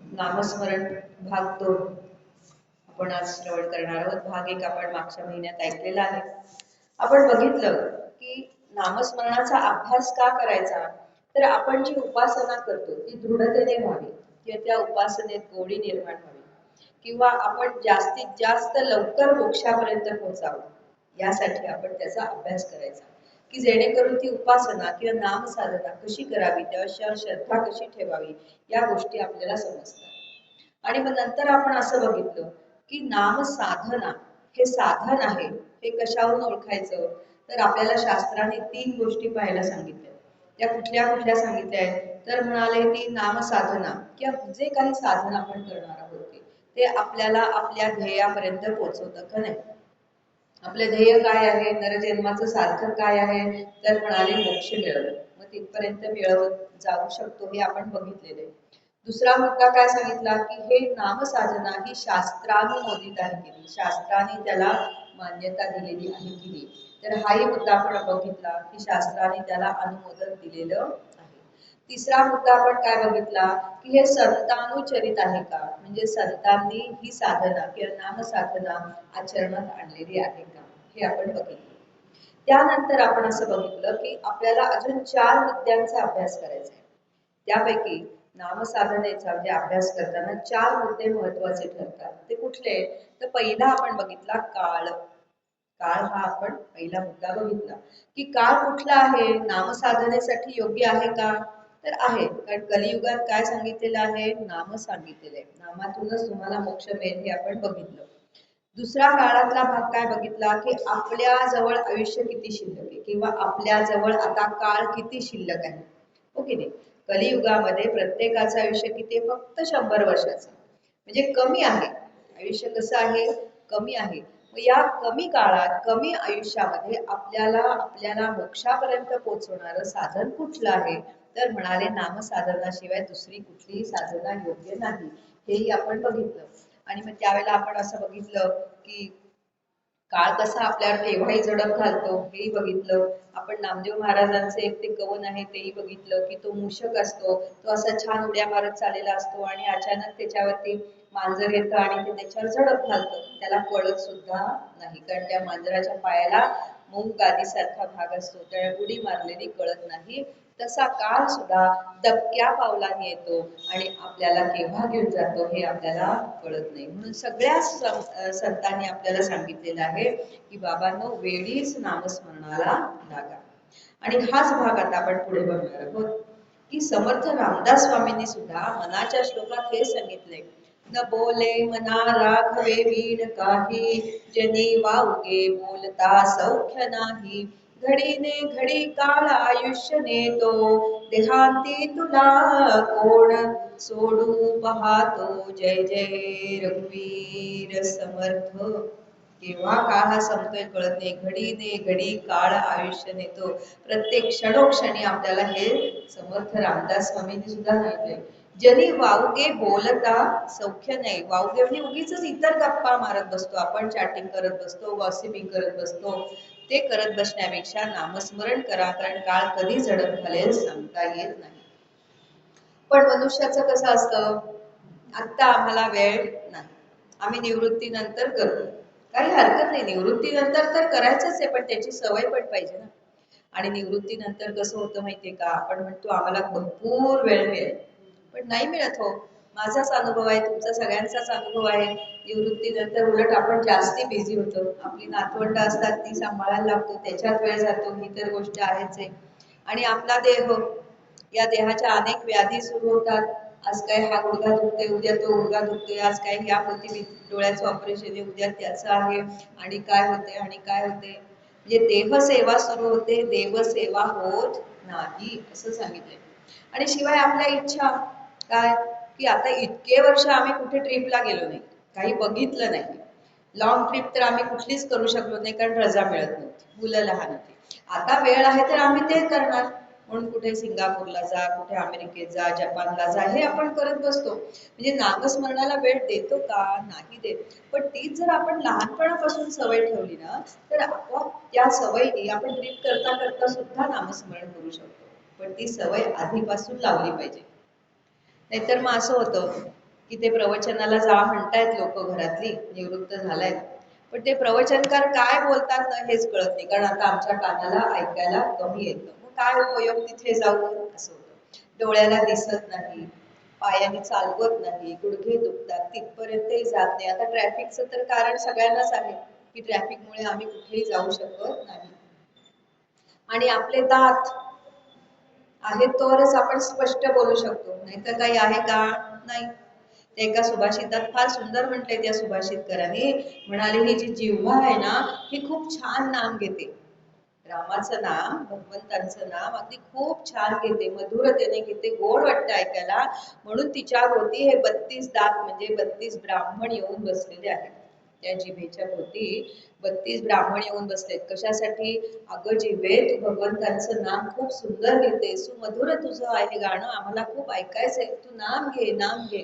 नामस्मरण भाग 2 आपण आज श्रवण करणार आहोत। भाग 1 आपण मागच्या महिन्यात ऐकलेला आहे। आपण बघितलं की नामस्मरणाचा अभ्यास का करायचा, तर आपण जी उपासना करतो ती दृढतेने व्हावी किंवा त्या उपासनेत गोडी निर्माण व्हावी किंवा आपण जास्तीत जास्त लवकर मोक्षापर्यंत पोहोचावं, यासाठी आपण त्याचा अभ्यास करायचा की जेणेकरून ती उपासना किंवा नाम साधना कशी करावी, त्यावर श्रद्धा कशी ठेवावी, या गोष्टी आपल्याला समजतात। आणि मग नंतर आपण असं बघितलं की नाम साधना हे साधन आहे, हे कशावरून ओळखायचं, तर आपल्याला शास्त्राने 3 गोष्टी पाहायला सांगितल्या। त्या कुठल्या कुठल्या सांगितल्या आहेत, तर म्हणाले ती नाम साधना किंवा जे काही साधन आपण करणार आहोत ते आपल्याला आपल्या ध्येयापर्यंत पोहोचवतं का नाही। आपलं ध्येय काय आहे, नरजन्माचं सार्थक काय आहे, तर म्हणाले मोक्ष मिळवणं। मग तिथपर्यंत मिळवत जाऊ शकतो हे आपण बघितलेलं आहे। दुसरा मुद्दा काय सांगितला की हे नामसाधना ही शास्त्रानुमोदित आहे की नाही, शास्त्राने त्याला मान्यता दिलेली आहे की नाही, तर हाही मुद्दा आपण बघितला की शास्त्राने त्याला अनुमोदन दिलेलं आहे। तिसरा मुद्दा आपण काय बघितला की हे संतानुचरित आहे का, म्हणजे संतांनी ही साधना किंवा नामसाधना आचरणात आणलेली आहे का, हे आपण बघितलं। त्यानंतर आपण असं बघितलं की आपल्याला अजून 4 मुद्द्यांचा अभ्यास करायचा आहे। त्यापैकी नामसाधनेचा म्हणजे अभ्यास करताना 4 मुद्दे महत्वाचे ठरतात। ते कुठले, तर पहिला आपण बघितला काळ। काळ हा आपण पहिला मुद्दा बघितला की काळ कुठला आहे, नामसाधनेसाठी योग्य आहे का, तर आहे। कारण कलियुगात काय सांगितलेलं आहे, नाम सांगितलेलं आहे, नामातूनच तुम्हाला मोक्ष मिळेल हे आपण बघितलं। दुसरा काळातला भाग काय बघितला की आपल्या जवळ आयुष्य किती शिल्लक आहे किंवा आपल्या जवळ आता काळ किती शिल्लक आहे, हो की नाही। कलियुगामध्ये प्रत्येकाचं आयुष्य किती आहे, फक्त 100 वर्षाचं, म्हणजे कमी आहे आयुष्य। कसं आहे, कमी आहे। मग या कमी काळात कमी आयुष्यामध्ये आपल्याला आपल्याला मोक्षापर्यंत पोहोचवणारं साधन कुठलं आहे, तर म्हणाले नामसाधनाशिवाय दुसरी कुठलीही साधना योग्य नाही, हेही आपण बघितलं। आणि मग त्यावेळेला आपण असं बघितलं की काळ कसा आपल्यावर केव्हाही झडप घालतो हेही बघितलं आपण। नामदेव महाराजांचं एक ते कवन आहे तेही बघितलं की तो मूषक असतो, तो असा छान उड्या मारत चाललेला असतो आणि अचानक त्याच्यावरती मांजर येतं आणि ते त्याच्यावर झडप घालतं, त्याला कळत सुद्धा नाही, कारण त्या मांजराच्या पायाला मऊ गादीसारखा भाग असतो, त्या उडी मारलेली कळत नाही। तसा काळ सुद्धा दबक्या पावलाने येतो आणि आपल्याला केव्हा घेऊन जातो हे आपल्याला कळत नाही। म्हणून सगळ्या संतांनी आपल्याला सांगितलेलं आहे की बाबांनो, वेळीच नामस्मरणाला लागा। आणि हाच भाग आता आपण पुढे बघणार आहोत की समर्थ रामदास स्वामींनी सुद्धा मनाच्या श्लोकात हे सांगितले, न बोले मना राघवे वीण काही, जनी वाऊगे बोलता सौख्य नाही, घडीने घडी काळ आयुष्य नेतो, देहांती तुला कोण सोडू पाहतो, जय जय रघुवीर समर्थ। केव्हा काळ हा संपतोय कळत नाही, घडीने घडी काळ आयुष्य नेतो, प्रत्येक क्षणोक्षणी आपल्याला हे समर्थ रामदास स्वामींनी सुद्धा सांगितले। जनी वावगे बोलता सौख्य नाही, वावगे म्हणजे उगीच इतर गप्पा मारत बसतो आपण, चॅटिंग करत बसतो, गॉसिपिंग करत बसतो, ते करत बसण्यापेक्षा नामस्मरण करा, कारण काळ कधी झडप घालेल सांगता येत नाही। पण मनुष्याचं कसं असतं, आत्ता आम्हाला वेळ नाही, आम्ही निवृत्तीनंतर करू, काही हरकत नाही, निवृत्तीनंतर तर करायचंच आहे, पण त्याची सवय पण पाहिजे ना। आणि निवृत्तीनंतर कसं होतं माहितीये का, आपण म्हणतो आम्हाला भरपूर वेळ मिळेल, पण नाही मिळत हो। माझाच अनुभव आहे, तुमचा सगळ्यांचाच अनुभव आहे, निवृत्तीनंतर उलट आपण जास्ती बिझी होतो, आपली नातवंड असतात ती सांभाळायला लागतो, त्याच्यात वेळ जातो, ही तर गोष्ट आहेच आहे। आणि आपला देह, या देहाच्या अनेक व्याधी सुरू होतात, आज काय हा गुडघा दुखतोय, उद्या तो गुडघा दुखतोय, आज काय ह्या मोती डोळ्याचं ऑपरेशन आहे, उद्या त्याचं आहे, आणि काय होते आणि काय होते, म्हणजे देहसेवा सुरू होते, देवसेवा होत नाही असं सांगितलंय। आणि शिवाय आपल्या इच्छा काय की आता इतके वर्ष आम्ही कुठे ट्रिपला गेलो नाही, काही बघितलं नाही, लॉंग ट्रिप तर आम्ही कुठलीच करू शकलो नाही, कारण रजा मिळत नव्हती, मुलं लहान होती। आता वेळ आहे तर आम्ही ते करणार, म्हणून कुठे सिंगापूरला जा, कुठे अमेरिकेत जा, जपानला जा, हे आपण करत बसतो। म्हणजे नामस्मरणाला वेळ देतो का, नाही देत। पण तीच जर आपण लहानपणापासून सवय ठेवली ना, तर आपोआप त्या सवयीने आपण ट्रिप करता करता सुद्धा नामस्मरण करू शकतो, पण ती सवय आधीपासून लावली पाहिजे। नाहीतर मग असं होतं की ते प्रवचनाला जा म्हणतायत लोक, घरातली निवृत्त झालायत, पण ते प्रवचनकार काय बोलतात ना हेच कळत नाही, कारण आता आमच्या कानाला ऐकायला कमी येतं. मग काय उपयोग तिथे जाऊन, असं होतं. डोळ्याला दिसत नाही, पायाने चालवत नाही, गुडघे दुखतात, तिथपर्यंतही जात नाही. आता ट्रॅफिकचं तर कारण सगळ्यांनाच आहे की ट्रॅफिकमुळे आम्ही कुठेही जाऊ शकत नाही. आणि आपले दात आहेत तरच आपण स्पष्ट बोलू शकतो, नाहीतर काही आहे का? नाही. ते एका सुभाषितात फार सुंदर म्हटलंय त्या सुभाषितकरांनी, म्हणाले ही जी जिव्हा आहे ना, ही खूप छान नाम घेते. रामाचं नाम, भगवंतांचं नाम अगदी खूप छान घेते, मधुरतेने घेते, गोड वाटतं ऐकायला. म्हणून तिच्या भोवती हे 32 दात म्हणजे 32 ब्राह्मण येऊन बसलेले आहेत. त्या जिभेच्या भोवती 32 ब्राह्मण येऊन बसलेत. कशासाठी? अगं जिभे, तू भगवंतांचं नाम खूप सुंदर घेते, सुमधुर तुझं आहे गाणं, आम्हाला खूप ऐकायचंय, तू नाम घे, नाम घे.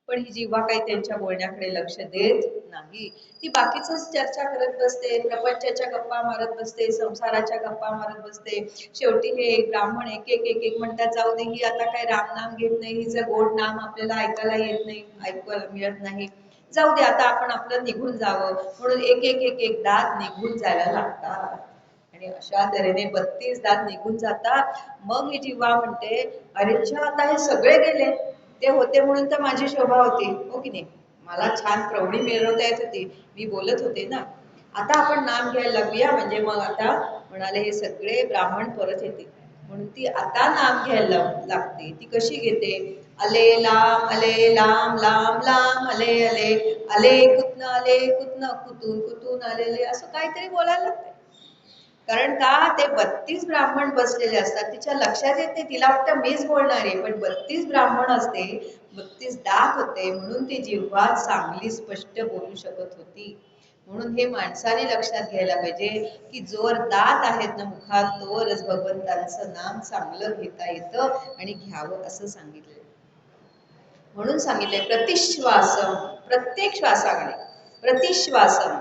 पण ही जिव्हा काही त्यांच्या बोलण्याकडे लक्ष देत नाही. ती बाकीच चर्चा करत बसते, प्रपंचाच्या गप्पा मारत बसते, संसाराच्या गप्पा मारत बसते. शेवटी हे ब्राह्मण एक एक एक एक म्हणतात, जाऊ दे, ही आता काय राम नाम घेत नाही, हिचं गोड नाम आपल्याला ऐकायला येत नाही, ऐकायला मिळत नाही, जाऊ दे, आता आपण आपलं निघून जावं. म्हणून एक एक एक एक दात निघून जायला लागतात. आणि अशा तऱ्हेने 32 दात निघून जातात. मग ही जिव्हा म्हणते, अरे आता हे सगळे गेले, ते होते म्हणून तर माझी शोभा होती, हो की नाही, मला छान प्रौढी मिळवता येत होती, मी बोलत होते ना, आता आपण नाम घ्यायला लागूया, म्हणजे मग आता म्हणाले हे सगळे ब्राह्मण परत येते. म्हणून ती आता नाम घ्यायला लागते. ती कशी घेते? अले लाम, अले लाम, लाम लाम, अले अले, अले कुतन कुतून कुतून आलेले, असं काहीतरी बोलायला लागते. कारण का? ते 32 ब्राह्मण बसलेले असतात, तिच्या लक्षात येते, तिला वाटतं मीच बोलणार आहे, पण 32 ब्राह्मण असते, 32 दात होते, म्हणून ती जिव्हा चांगली स्पष्ट बोलू शकत होती. म्हणून हे माणसाने लक्षात घ्यायला पाहिजे की जोर दात आहेत ना मुखात, तोवरच भगवंतांचं नाम चांगलं घेता येतं आणि घ्यावं असं सांगितलं. म्हणून सांगितलंय प्रतिश्वासम, प्रत्येक श्वासाकडे प्रतिश्वासम,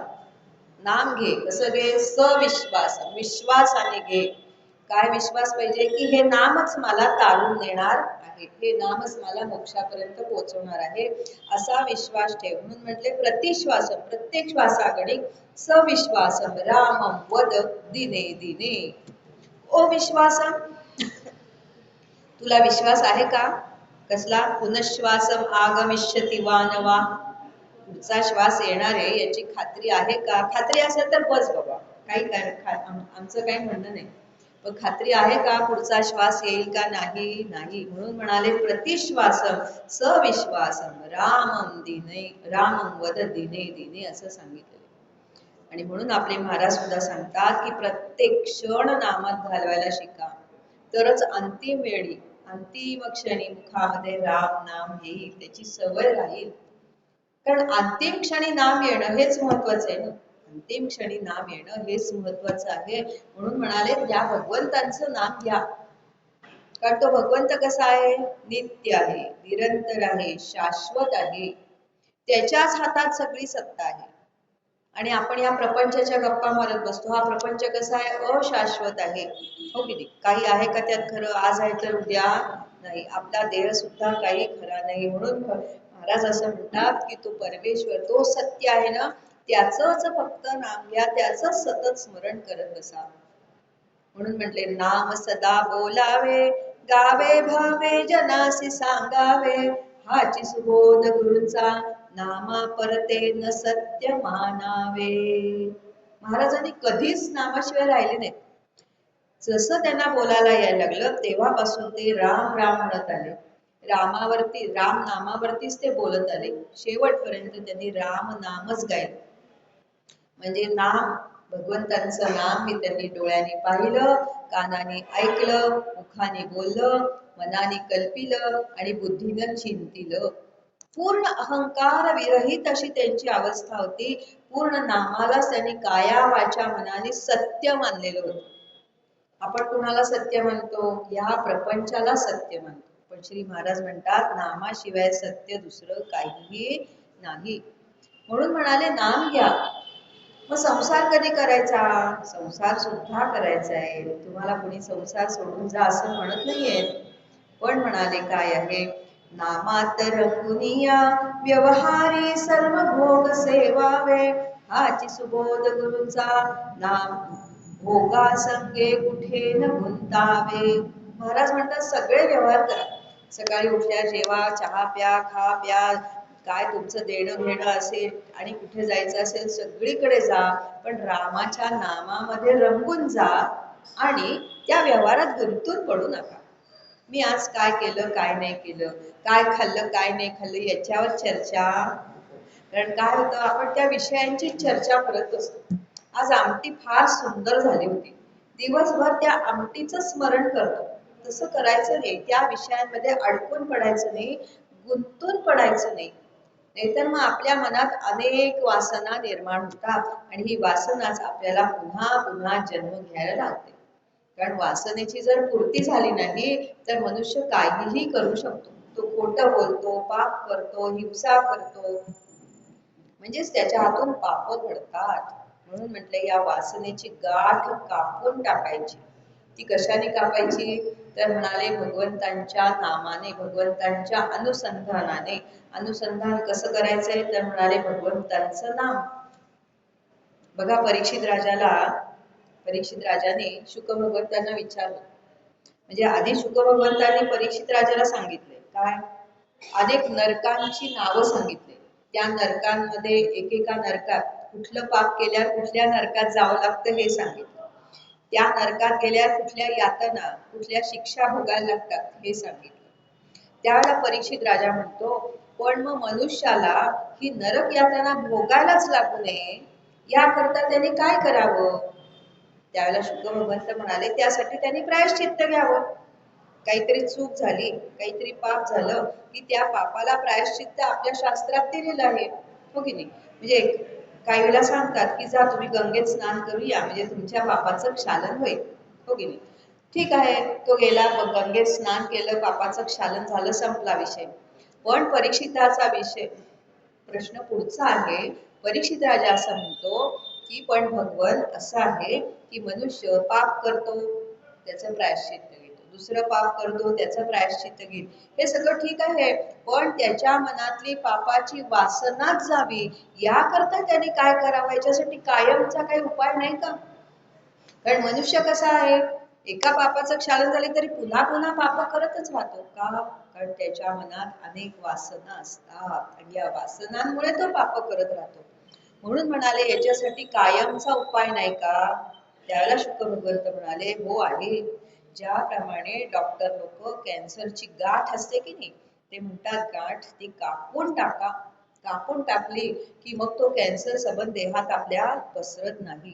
नाम घे. कसं घे? सविश्वासम, विश्वासाने घे. काय विश्वास पाहिजे? की हे नामच मला तारून नेणार आहे, हे नामच मला मोक्षापर्यंत पोहोचवणार आहे, असा विश्वास ठेव. म्हणून म्हटले प्रतिश्वासम, प्रत्येक श्वासाकडे सविश्वासम रामम वद दिने दिने. ओ विश्वासम, तुला विश्वास आहे का? कसला? पुनश्वासम आगमिष्यति वा नवा, पुढचा श्वास येणार आहे याची खात्री आहे का? खात्री असेल तर बस बाबा, काही आमचं काही म्हणणं नाही, पण खात्री आहे का पुढचा श्वास येईल का? नाही. नाही. म्हणून म्हणाले प्रतिश्वासम सविश्वासम रामम दिने, रामम वद दिने दिने असं सांगितलं. आणि म्हणून आपले महाराज सुद्धा सांगतात की प्रत्येक क्षण नामात घालवायला शिका, तरच अंतिम वेळी, अंतिम क्षणी मुखामध्ये राम नाम येईल, त्याची सवय राहील. कारण अंतिम क्षणी नाम येणं हेच महत्वाचं आहे ना, अंतिम क्षणी नाम येणं हेच महत्वाचं आहे. म्हणून म्हणाले त्या भगवंतांचं नाम घ्या, कारण तो भगवंत कसा आहे? नित्य आहे, निरंतर आहे, शाश्वत आहे, त्याच्याच हातात सगळी सत्ता आहे. आणि आपण या प्रपंचाच्या गप्पा मारत बसतो. हा प्रपंच कसा आहे? अशाश्वत आहे, हो की नाही? काही आहे का त्यात खरं? आज आहे तर उद्या नाही. आपला देह सुद्धा काही खरा नाही. म्हणून महाराज असं म्हणतात की तो परमेश्वर, तो सत्य आहे ना, त्याचंच फक्त नाम घ्या, त्याचंच सतत स्मरण करत बसा. म्हणून म्हटले नाम सदा बोलावे, गावे भावे जनासी सांगावे, हाची सुबोध गुरूंचा, नामा परते न सत्य मानावे. महाराजांनी कधीच नामाशिवाय राहिले नाहीत. जसं त्यांना बोलायला यायला लागलं तेव्हापासून ते राम राम म्हणत आले. रामावरती, राम नामावरतीच ते बोलत आले. शेवटपर्यंत त्यांनी राम नामच गायलं. म्हणजे नाम, भगवंतांचं नाम मी त्यांनी डोळ्याने पाहिलं, कानाने ऐकलं, मुखाने बोललं, मनाने कल्पिलं आणि बुद्धीनं चिंतिलं. पूर्ण अहंकार विरहित अशी त्यांची अवस्था होती. पूर्ण नामालाच त्यांनी काया वाचा मनाने सत्य मानलेलं होतं. आपण कुणाला सत्य म्हणतो? या प्रपंचाला सत्य म्हणतो. पण श्री महाराज म्हणतात नामाशिवाय सत्य दुसरं काहीही नाही. म्हणून म्हणाले नाम घ्या. मग संसार कधी करायचा? संसार सुद्धा करायचा आहे. तुम्हाला कोणी संसार सोडून जा असं म्हणत नाहीये, पण म्हणाले काय आहे? नामात रंगुनिया व्यवहारी सर्व भोग सेवावे, हाची सुबोध गुरुचा नाम भोगा संगे कुठे न गुंतावे. महाराज म्हणतात सगळे व्यवहार करा, सकाळी उठल्या जेवा, चहा प्या, खा प्या, काय तुमचं देणं घेणं असेल आणि कुठे जायचं असेल सगळीकडे जा, पण रामाच्या नामामध्ये रंगून जा आणि त्या व्यवहारात गुंतून पडू नका. मी आज काय केलं काय नाही केलं, काय खाल्लं काय नाही खाल्लं याच्यावर चर्चा, कारण काय होतं आपण त्या विषयांची चर्चा करत असतो. आज आमटी फार सुंदर झाली होती, दिवसभर त्या आमटीचं स्मरण करतो. तसं करायचं नाही, त्या विषयांमध्ये अडकून पडायचं नाही, गुंतून पडायचं नाही. नाहीतर मग आपल्या मनात अनेक वासना निर्माण होतात आणि ही वासनाच आपल्याला पुन्हा पुन्हा जन्म घ्यायला लागते. कारण वासनेची जर पूर्ती झाली नाही तर मनुष्य काहीही करू शकतो. तो खोटं बोलतो, पाप करतो, हिंसा करतो, म्हणजेच त्याच्या हातून पाप घडतात. म्हणून म्हटलं या वासनेची गाठ कापून टाकायची. ती कशाने कापायची तर म्हणाले भगवंतांच्या नामाने, भगवंतांच्या अनुसंधानाने. अनुसंधान कसं करायचंय तर म्हणाले भगवंतांचं नाम. बघा परीक्षित राजाने शुक भगवंतांना विचारलं, म्हणजे आधी शुक भगवंतांनी परीक्षित राजाला सांगितले काय, अनेक नरकांची नावं सांगितले. त्या नरकांमध्ये एकेका नरकात कुठलं पाप केल्यावर कुठल्या नरकात जावं लागतं हे सांगितलं. त्या नरकात गेल्यावर कुठल्या यातना, कुठल्या शिक्षा भोगायला लागतात हे सांगितलं. त्यावेळेला परीक्षित राजा म्हणतो, पण मग मनुष्याला ही नरक यातना भोगायलाच लागू नये याकरता त्यांनी काय करावं. त्यावेळेला शुक भगवंत म्हणाले त्यासाठी त्यांनी प्रायश्चित्त घ्यावं. काहीतरी चूक झाली, काहीतरी पाप झालं की त्या पापाला प्रायश्चित्त आपल्या शास्त्रात दिलेलं आहे, हो की नाही. म्हणजे काही वेळेला सांगतात की जा तुम्ही गंगेत स्नान करूया म्हणजे तुमच्या पापाचं क्षालन होईल, हो की नाही. ठीक आहे, तो गेला गंगेत स्नान केलं, पापाचं क्षालन झालं, संपला विषय. पण परीक्षिताचा विषय प्रश्न पुढचा आहे. परीक्षित राजा असं म्हणतो की पण भगवन असं आहे की मनुष्य पाप करतो त्याचं प्रायश्चित्त घेतो, दुसरं पाप करतो त्याचं प्रायश्चित्त घेईल, हे सगळं ठीक आहे, पण त्याच्या मनातली पापाची वासनाच जावी याकरता त्याने काय करावं, याच्यासाठी कायमचा काही उपाय नाही का. कारण मनुष्य कसा आहे, एका पापाचं क्षालन झाले तरी पुन्हा पुन्हा पाप करतच राहतो का, कारण त्याच्या मनात अनेक वासना असतात आणि या वासनांमुळे तो पाप करत राहतो. म्हणून म्हणाले याच्यासाठी कायमचा उपाय नाही का. त्यावेळेला शुक भगवंत म्हणाले हो आहे. ज्याप्रमाणे डॉक्टर लोक कॅन्सरची गाठ असते की नाही, ते म्हणतात गाठ ती कापून टाका, कापून टाकली की मग तो कॅन्सर सबंध देहात आपल्या पसरत नाही.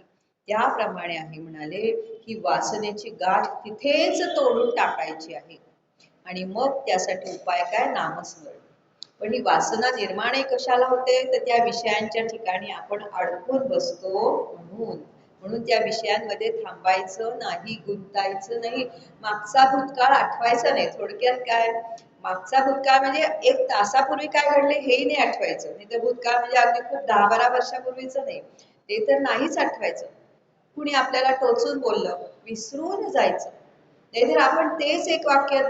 त्याप्रमाणे आहे म्हणाले की वासनेची गाठ तिथेच तोडून टाकायची आहे आणि मग त्यासाठी उपाय काय, नामस्मरण. पण ही वासना निर्माण कशाला होते तर त्या विषयांच्या ठिकाणी आपण अडकून बसतो म्हणून. म्हणून त्या विषयांमध्ये थांबायचं नाही, गुंतायचं नाही, मागचा भूतकाळ आठवायचा नाही. थोडक्यात काय, मागचा भूतकाळ म्हणजे एक तासापूर्वी काय घडले हेही नाही आठवायचं, नाही तर भूतकाळ म्हणजे अगदी खूप 10-12 वर्षापूर्वीचं नाही, ते तर नाहीच आठवायचं. कुणी आपल्याला टोचून बोललं विसरून जायचं, नाहीतर आपण तेच एक वाक्य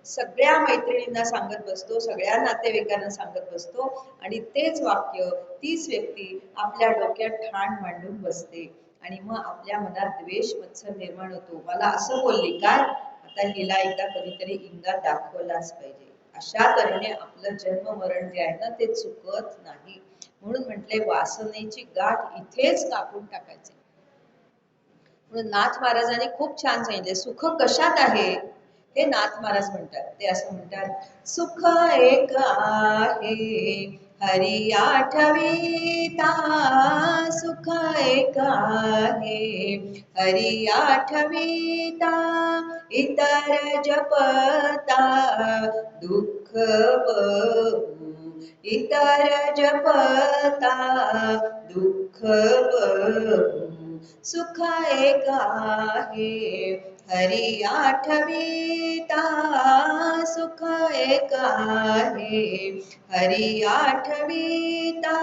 सगळ्या मैत्रिणींना सांगत बसतो, सगळ्या नातेवाईकांना सांगत बसतो आणि तेच वाक्य तीच व्यक्ती आपल्या डोक्यात ठाण मांडून बसते आणि मग आपल्या मनात द्वेष मत्सर निर्माण होतो. मला असं बोलली काय, आता हिला एकदा कधीतरी इंगा दाखवलाच पाहिजे. अशा तऱ्हेने आपलं जन्म मरण जे आहे ना ते चुकत नाही. म्हणून म्हटले वासनेची गाठ इथेच कापून टाकायचे. म्हणून नाथ महाराजांनी खूप छान सांगितले, सुख कशात आहे हे नाथ महाराज म्हणतात. ते असं म्हणतात, सुख एक आहे हरी आठविता, सुख एक आहे हरी आठविता, इतर जपता दुःख बहु, इतर जपता दुःख बहु, सुख एक आहे हरी आठविता, सुख एक आहे हरी आठविता,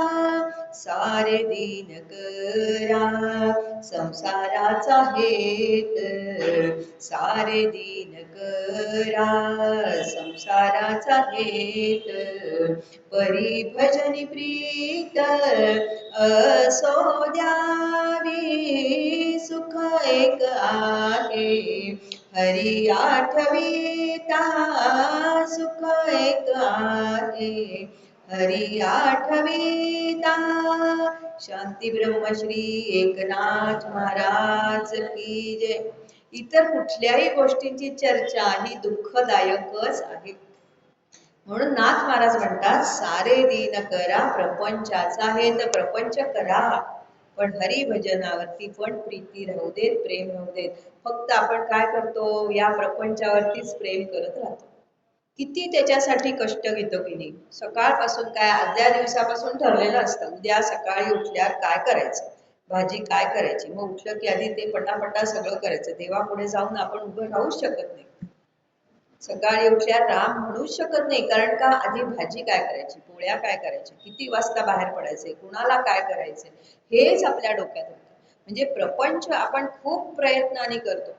सारे दीन करा संसाराचा हेत सारे दीन करा संसाराचा हेत परी भजनी प्रीत असो द्यावी सुख एक आहे हरी आठविता सुख एक आहे हरी आठविता शांती ब्रह्मश्री एकनाथ महाराज की जय. इतर कुठल्याही गोष्टींची चर्चा ही दुःखदायकच आहे. म्हणून नाथ महाराज म्हणतात सारे दीन करा प्रपंचाचा हे तर प्रपंच करा पण हरिभजनावरती पण प्रीती राहू देत प्रेम राहू देत. फक्त आपण काय करतो या प्रपंचावरतीच प्रेम करत राहतो. किती त्याच्यासाठी कष्ट घेतो की नाही. सकाळपासून काय आदल्या दिवसापासून ठरलेलं असतं उद्या सकाळी उठल्यावर काय करायचं भाजी काय करायची मग उठलं की आधी ते पटापटा सगळं करायचं. देवापुढे जाऊन आपण उभं राहूच शकत नाही. सकाळी उठल्या राम म्हणूच शकत नाही कारण का आधी भाजी काय करायची पोळ्या काय करायच्या किती वाजता बाहेर पडायचे कुणाला काय करायचे हेच आपल्या डोक्यात होतं. म्हणजे प्रपंच आपण खूप प्रयत्नाने करतो.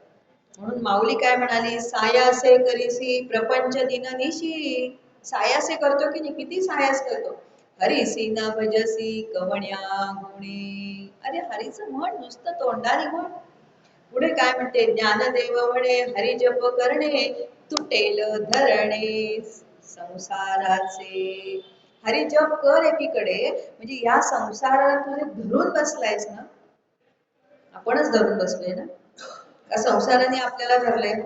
म्हणून माऊली काय म्हणाली सायासे करीसी प्रपंच दिननिशी. सायासे करतो की नाही किती सायास करतो. हरिसी न भजसी कवण्या गुणी. अरे हरीचं म्हण नुसतं तोंडाने म्हण. पुढे काय म्हणते ज्ञानदेव म्हणे हरिजप करणे तुटेल धरणे संसाराचे. हरिजप कर एकीकडे म्हणजे या संसाराला तुझे धरून बसलायस ना. आपणच धरून बसलोय ना का संसाराने आपल्याला धरलंय.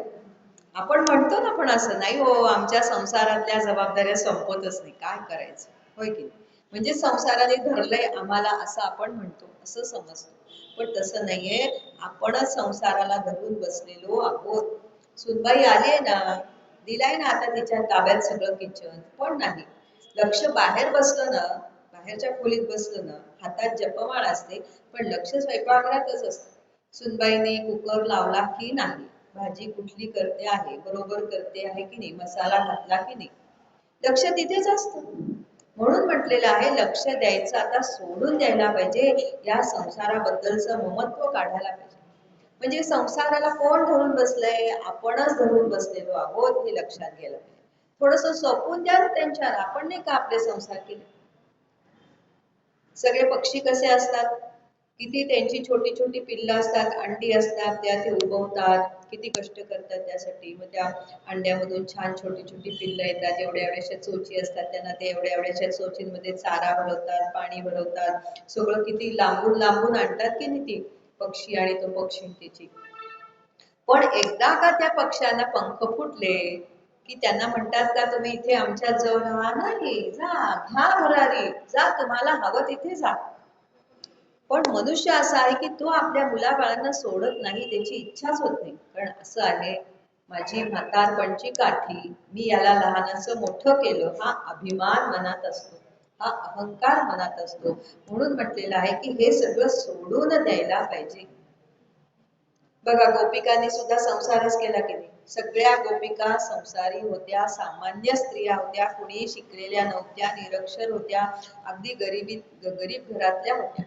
आपण म्हणतो ना पण असं नाही हो आमच्या संसारातल्या जबाबदाऱ्या संपतच नाही काय करायचं होय की म्हणजे संसाराने धरलंय आम्हाला असं आपण म्हणतो असं समजतो. पण तसं नाहीये आपणच संसाराला धरून बसलेलो आहोत. सुनबाई आली आहे ना दिलाय ना आता तिच्या ताब्यात सगळं किचन पण नाही लक्ष बाहेर बसलं ना बाहेरच्या खोलीत बसलं ना हातात जपमाळ असते पण लक्ष स्वयंपाकघरातच असतं. सुनबाईने कुकर लावला की नाही भाजी कुठली करते आहे बरोबर करते आहे की नाही मसाला घातला की नाही लक्ष तिथेच असतं. म्हणून म्हटलेलं आहे लक्ष द्यायचं आता सोडून द्यायला पाहिजे. या संसाराबद्दलचं ममत्व काढायला पाहिजे. म्हणजे संसाराला कोण धरून बसलंय आपणच धरून बसलेलो आहोत हे लक्षात घ्यायला पाहिजे. थोडस सोपून द्या त्यांच्यावर आपण नाही का आपले संसार केले. सगळे पक्षी कसे असतात किती त्यांची छोटी छोटी पिल्लं असतात अंडी असतात त्या ते उगवतात किती कष्ट करतात त्यासाठी. मग त्या अंड्यामधून छान छोटी छोटी पिल्लं येतात एवढ्या एवढ्याशा चोची असतात त्यांना ते एवढ्या एवढ्याशा चोचींमध्ये चारा भरवतात पाणी भरवतात सगळं किती लांबून लांबून आणतात की नाही ती पक्षी आणि तो पक्षी त्याची. पण एकदा का त्या पक्ष्यांना पंख फुटले की त्यांना म्हणतात का तुम्ही इथे आमच्या जवळ राहा नाही जा घ्या भरारी जा तुम्हाला हवं तिथे जा. पण मनुष्य असा आहे की तो आपल्या मुलाबाळांना सोडत नाही त्याची इच्छाच होत नाही. कारण असं आहे माझी म्हातारपणची काठी मी याला लहानाचं मोठं केलं हा अभिमान मनात असतो हा अहंकार मनात असतो. म्हणून म्हटलेलं आहे की हे सगळं सोडून द्यायला पाहिजे. बघा गोपिकांनी सुद्धा संसारच केला की नाही. सगळ्या गोपिका संसारी होत्या सामान्य स्त्रिया होत्या कुणी शिकलेल्या नव्हत्या निरक्षर होत्या अगदी गरीब घरातल्या होत्या.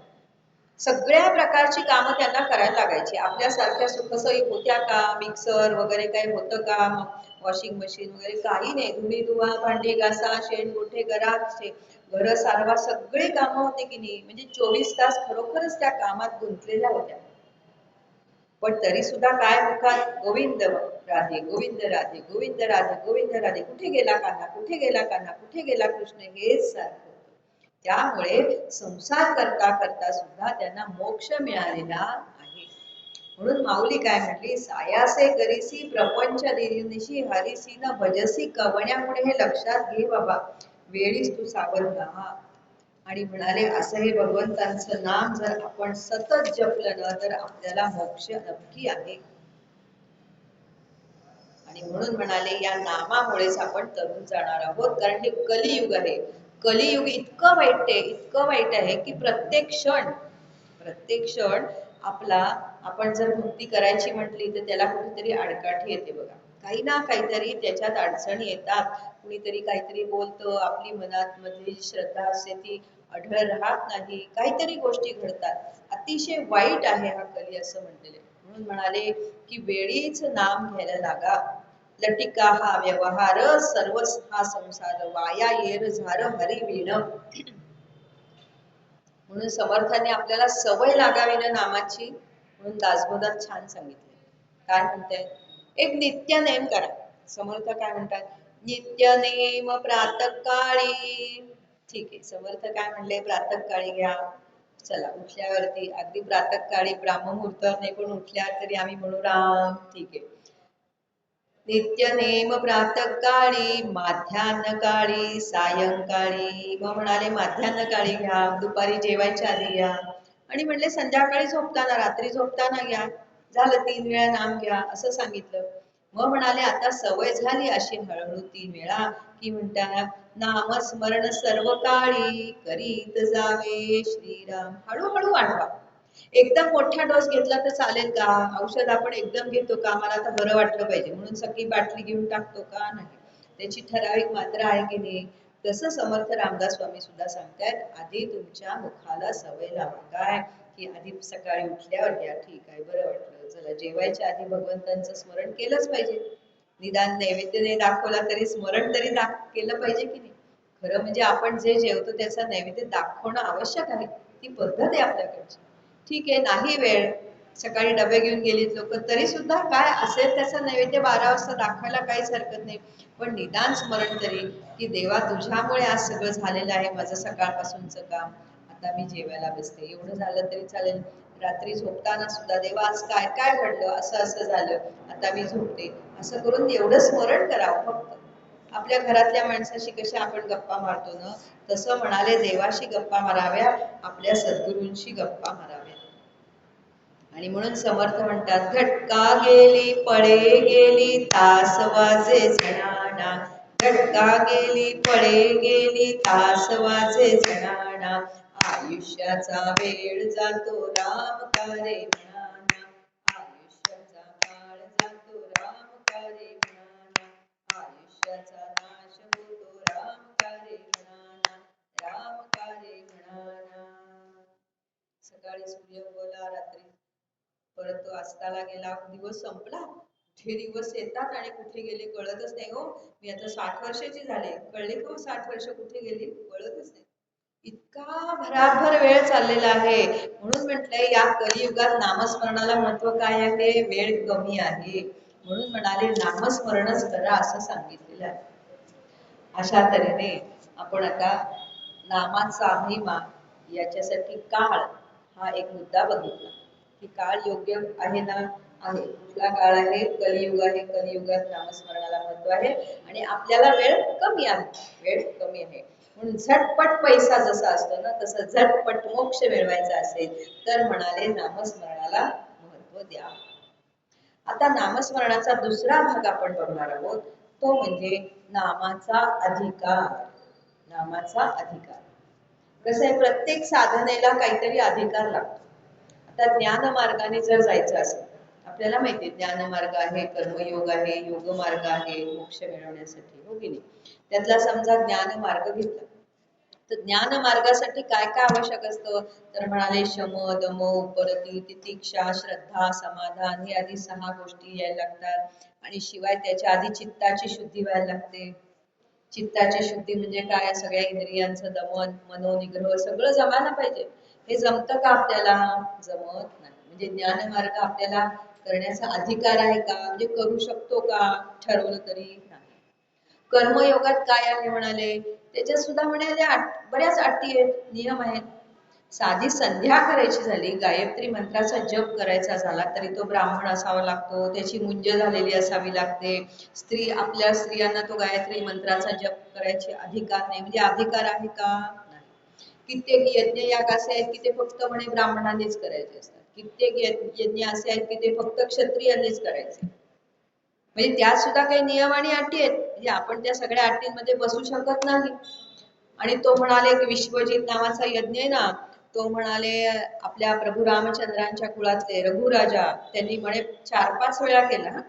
सगळ्या प्रकारची कामं त्यांना करायला लागायची. आपल्यासारख्या सुखसोयी होत्या का मिक्सर वगैरे काही होतं का वॉशिंग मशीन वगैरे काही नाही. धुणी धुवा भांडी घासा शेण गोठे करा घर सारवा सगळे कामं होते की नाही. म्हणजे 24 तास खरोखरच त्या कामात गुंतलेल्या होत्या. पण तरी सुद्धा काय मुखात गोविंद राधे गोविंद राधे गोविंद राधे गोविंद राधे. कुठे गेला कान्हा कुठे गेला कान्हा कुठे गेला कृष्ण हेच सारखं. त्यामुळे संसार करता करता सुद्धा त्यांना मोक्ष मिळालेला आहे. म्हणून माऊली काय म्हटली सायासे करीसी प्रपंच दिनिशी हरिसी न भजसी कवण्यामुळे हे लक्षात घे बाबा वेळीच तू सावध राहा. आणि म्हणाले असं हे भगवंतांचं नाम जर आपण सतत जपलं ना तर आपल्याला मोक्ष नक्की आहे. आणि म्हणून म्हणाले या नामामुळेच आपण तरुण जाणार आहोत. कारण हे कलियुग आहे. कलियुग इतकं वाईट आहे की प्रत्येक क्षण आपला आपण जर भक्ती करायची म्हटली तर त्याला कुठेतरी आडकाठी येते बघा. काही ना काहीतरी त्याच्यात अडचणी येतात. कुणीतरी काहीतरी बोलतं आपली मनात मधली श्रद्धा असते ती अढळ राहत नाही, काहीतरी गोष्टी घडतात. अतिशय वाईट आहे हा कली असं म्हटलेले. म्हणून म्हणाले की वेळीच नाम घ्यायला लागा, लटिका हा व्यवहार, सर्व हा संसार, वाया येर झार हरी विण. म्हणून समर्थांनी आपल्याला सवय लागावी ना नामाची, म्हणून दासबोधात छान सांगितले. काय म्हणताय, एक नित्य नेम करा. समर्थ काय म्हणतात, नित्य नेम प्रातःकाळी. ठीक आहे, समर्थ काय म्हणले, प्रातःकाळी घ्या. चला, उठल्यावरती अगदी प्रातःकाळी ब्राह्ममुहूर्त नाही पण उठल्या तरी आम्ही म्हणू राम. ठीक आहे, नित्य नेम प्रातःकाळी, माध्यान्ह काळी, सायंकाळी. मग म्हणाले माध्यान्ह काळी घ्या, दुपारी जेवायच्या आधी घ्या, आणि म्हणले संध्याकाळी झोपताना, रात्री झोपताना घ्या. झालं, 3 वेळा नाम घ्या असं सांगितलं. मग म्हणाले आता सवय झाली अशी हळूहळू 3 वेळा की म्हणतात, नामस्मरण सर्व काळी करीत जावे श्रीराम. हळूहळू वाढवा. एकदम मोठा डोस घेतला तर चालेल का? औषध आपण एकदम घेतो का, मला आता बरं वाटलं पाहिजे म्हणून सगळी बाटली घेऊन टाकतो का? नाही, त्याची ठराविक मात्रा आहे की नाही. तसं समर्थ रामदास स्वामी सुद्धा सांगतात, आधी तुमच्या मुखाला सवय लावा. काय की आधी सकाळी उठल्यावर घ्या, ठीक आहे, बरं वाटलं, चला जेवायच्या आधी भगवंतांचं स्मरण केलंच पाहिजे. निदान नैवेद्य नाही दाखवला तरी स्मरण तरी केलं पाहिजे की नाही. खरं म्हणजे आपण जे जेवतो त्याचा नैवेद्य दाखवणं आवश्यक आहे, ती पद्धत आहे आपल्याकडची. ठीक आहे, नाही वेळ, सकाळी डबे घेऊन गेलीत लोक, तरी सुद्धा काय असेल त्याचा नैवेद्य 12 वाजता दाखवायला काहीच हरकत नाही. पण निदान स्मरण तरी की देवा तुझ्यामुळे आज सगळं झालेलं आहे, माझं सकाळपासूनचं काम, आता मी जेवायला बसते, एवढं झालं तरी चालेल. रात्री झोपताना सुद्धा देवा आज काय काय घडलं, असं असं झालं, आता मी झोपते, असं करून एवढं स्मरण करावं. फक्त आपल्या घरातल्या माणसाशी कशी आपण गप्पा मारतो ना, तसं म्हणाले देवाशी गप्पा माराव्या, आपल्या सद्गुरूंशी गप्पा माराव्या. आणि म्हणून समर्थ म्हणतात, घटका गेली पळे गेली तास वाजे जणाना, घटका गेली पळे गेली तास वाजे जणाना, आयुष्याचा वेळ जातो राम कारे म्हणाना, आयुष्याचा काळ जातो राम कारे म्हणाना, आयुष्याचा नाश होतो राम कारे म्हणाना, राम कारे म्हणाना. सकाळी सूर्य उगवला, रात्री परत तो अस्ताला गेला, दिवस संपला. कुठे दिवस येतात आणि कुठे गेले कळतच नाही. हो, मी आता 60 वर्षाची झाले, कळले का 60 वर्ष कुठे गेली कळतच नाही. इतका भराभर वेळ चाललेला आहे. म्हणून म्हटलंय या कलियुगात नामस्मरणाला महत्व काय आहे, वेळ कमी आहे. म्हणून म्हणाले नामस्मरणच करा असं सांगितलेलं आहे. अशा तऱ्हेने आपण आता नामाचा महिमा, याच्यासाठी काळ हा एक मुद्दा बघितला की काळ योग्य आहे ना, आहे. कुठला काळ आहे, कलियुग आहे, कलियुगात नामस्मरणाला महत्व आहे आणि आपल्याला वेळ कमी आहे, वेळ कमी आहे. म्हणून झटपट पैसा जसा असतो ना, तसं झटपट मोक्ष मिळवायचा असेल तर म्हणाले नामस्मरणाला महत्व द्या. आता नामस्मरणाचा दुसरा भाग आपण बघणार आहोत, तो म्हणजे नामाचा अधिकार. नामाचा अधिकार कसं आहे, प्रत्येक साधनेला काहीतरी अधिकार लागतो. आता ज्ञान मार्गाने जर जायचं असेल, आपल्याला माहिती ज्ञान मार्ग आहे, कर्मयोग आहे, योग मार्ग आहे मोक्ष मिळवण्यासाठी, हो की नाही. त्यातला समजा ज्ञान मार्ग घेतला तर ज्ञान मार्गासाठी काय काय आवश्यक असतं, तर म्हणाले शम दम उपरती तितिक्षा श्रद्धा समाधान, ही आधी 6 गोष्टी यायला लागतात. आणि शिवाय त्याच्या आधी चित्ताची शुद्धी व्हायला लागते. चित्ताची शुद्धी म्हणजे काय, सगळ्या इंद्रियांचं दमन, मनोनिग्रह सगळं जमायला पाहिजे. हे जमतं का आपल्याला, जमत नाही. म्हणजे ज्ञान मार्ग आपल्याला करण्याचा अधिकार आहे का, म्हणजे करू शकतो का, ठरवलं तरी नाही. कर्मयोगात काय आहे म्हणाले, त्याच्यात सुद्धा म्हणाले बऱ्याच अटी आहेत, नियम आहेत. साधी संध्या करायची झाली, गायत्री मंत्राचा जप करायचा झाला तरी तो ब्राह्मण असावा लागतो, त्याची मुंज झालेली असावी लागते. आपल्या स्त्रियांना तो गायत्री मंत्राचा जप करायचे अधिकार नाही. म्हणजे अधिकार आहे का, नाही. कित्येक यज्ञ याग असे आहेत की ते फक्त म्हणे ब्राह्मणांनीच करायचे असतात. कित्येक यज्ञ असे आहेत की ते फक्त क्षत्रियांनीच करायचे. म्हणजे त्यात सुद्धा काही नियम आणि अटी आहेत, म्हणजे आपण त्या सगळ्या अटींमध्ये बसू शकत नाही. आणि तो म्हणाले की विश्वजित नावाचा यज्ञ आहे ना, तो म्हणाले आपल्या प्रभू रामचंद्रांच्या कुळातले रघुराजा, त्यांनी म्हणे 4-5 वेळा केला.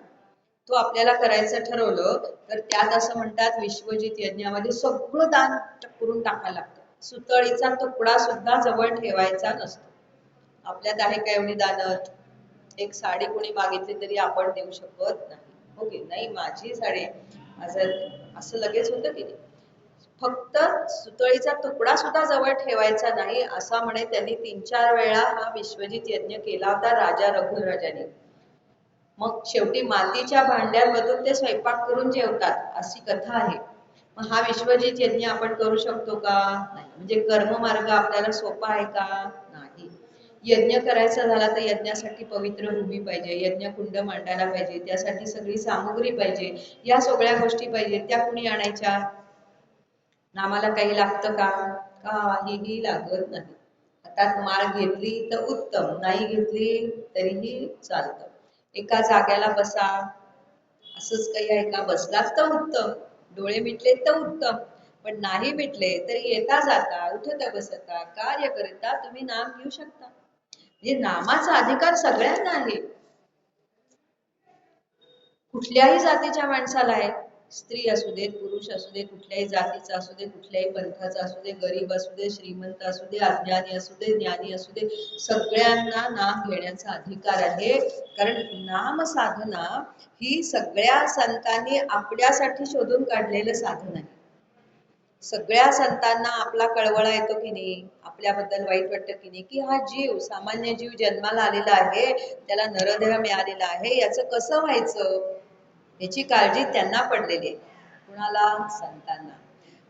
तो आपल्याला करायचं ठरवलं तर त्यात असं म्हणतात, विश्वजित यज्ञामध्ये सगळं दान करून टाकायला लागतं. सुतळीचा तुकडा सुद्धा जवळ ठेवायचा नसतो. आपल्यात आहे का एवढी दानत? एक साडी कोणी मागितली तरी आपण देऊ शकत नाही. ओके, नाही माझी साडी, माझं असं लगेच होतं की नाही. फक्त सुतळीचा तुकडा सुद्धा जवळ ठेवायचा नाही असा म्हणे त्यांनी 3-4 वेळा हा विश्वजित यज्ञ केला होता राजा रघुराजाने. मग शेवटी मातीच्या भांड्यांमधून ते स्वयंपाक करून जेवतात अशी कथा आहे. मग हा विश्वजित यज्ञ आपण करू शकतो का? नाही. म्हणजे कर्ममार्ग आपल्याला सोपा आहे का? नाही. यज्ञ करायचा झाला तर यज्ञासाठी पवित्र भूमी पाहिजे, यज्ञ कुंड मांडायला पाहिजे, त्यासाठी सगळी सामुग्री पाहिजे, या सगळ्या गोष्टी पाहिजे. त्या कुणी आणायच्या? नामाला काही लागतं का? काहीही लागत नाही. हातात माळ घेतली तर उत्तम, नाही घेतली तरीही चालतं. एका जाग्याला बसा, असंच काही आहे का? बसलात तर उत्तम, डोळे मिटले तर उत्तम, पण नाही मिटले तरी येता जाता उठता बसता कार्य करता तुम्ही नाम घेऊ शकता. म्हणजे नामाचा अधिकार सगळ्यांना आहे, कुठल्याही जातीच्या माणसाला आहे. स्त्री असू देत, पुरुष असू दे, कुठल्याही जातीचा असू दे, कुठल्याही पंथाचा असू दे, गरीब असू दे, श्रीमंत असू दे, अज्ञानी असू दे, ज्ञानी असू दे, सगळ्यांना नाम घेण्याचा अधिकार आहे. कारण नाम साधना ही सगळ्या संतांनी आपल्यासाठी शोधून काढलेलं साधन आहे. सगळ्या संतांना आपला कळवळा येतो की नाही, आपल्याबद्दल वाईट वाटतं की नाही, की हा जीव, सामान्य जीव जन्माला आलेला आहे, त्याला नरदेह मिळालेला आहे, याचं कसं व्हायचं याची काळजी त्यांना पडलेली आहे. कुणाला? संतांना.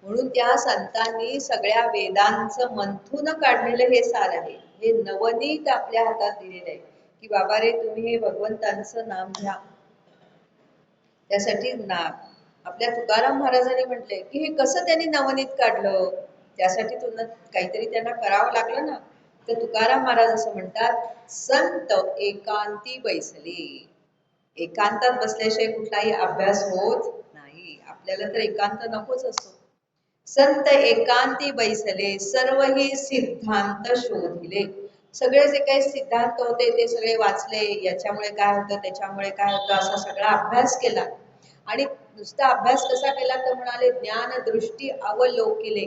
म्हणून त्या संतांनी सगळ्या वेदांचं मंथून काढलेलं हे सार आहे. हे नवनीत आपल्या हातात दिलेलं आहे की बाबा रे, तुम्ही हे भगवंतांचं नाम घ्या. त्यासाठी आपल्या तुकाराम महाराजांनी म्हटले की हे कसं त्यांनी नवनीत काढलं, त्यासाठी तुला काहीतरी त्यांना करावं लागलं ना. तर तुकाराम महाराज असं म्हणतात, संत एकांती बैसले. एकांतात बसल्याशिवाय कुठलाही अभ्यास होत नाही. आपल्याला तर एकांत नकोच असतो. संत एकांती बैसले सर्वही सिद्धांत शोधिले. सगळे जे काही सिद्धांत होते ते सगळे वाचले, याच्यामुळे काय होतं, त्याच्यामुळे काय होतं, असा सगळा अभ्यास केला. आणि नुसता अभ्यास कसा केला तर म्हणाले ज्ञान दृष्टी अवलोकिले.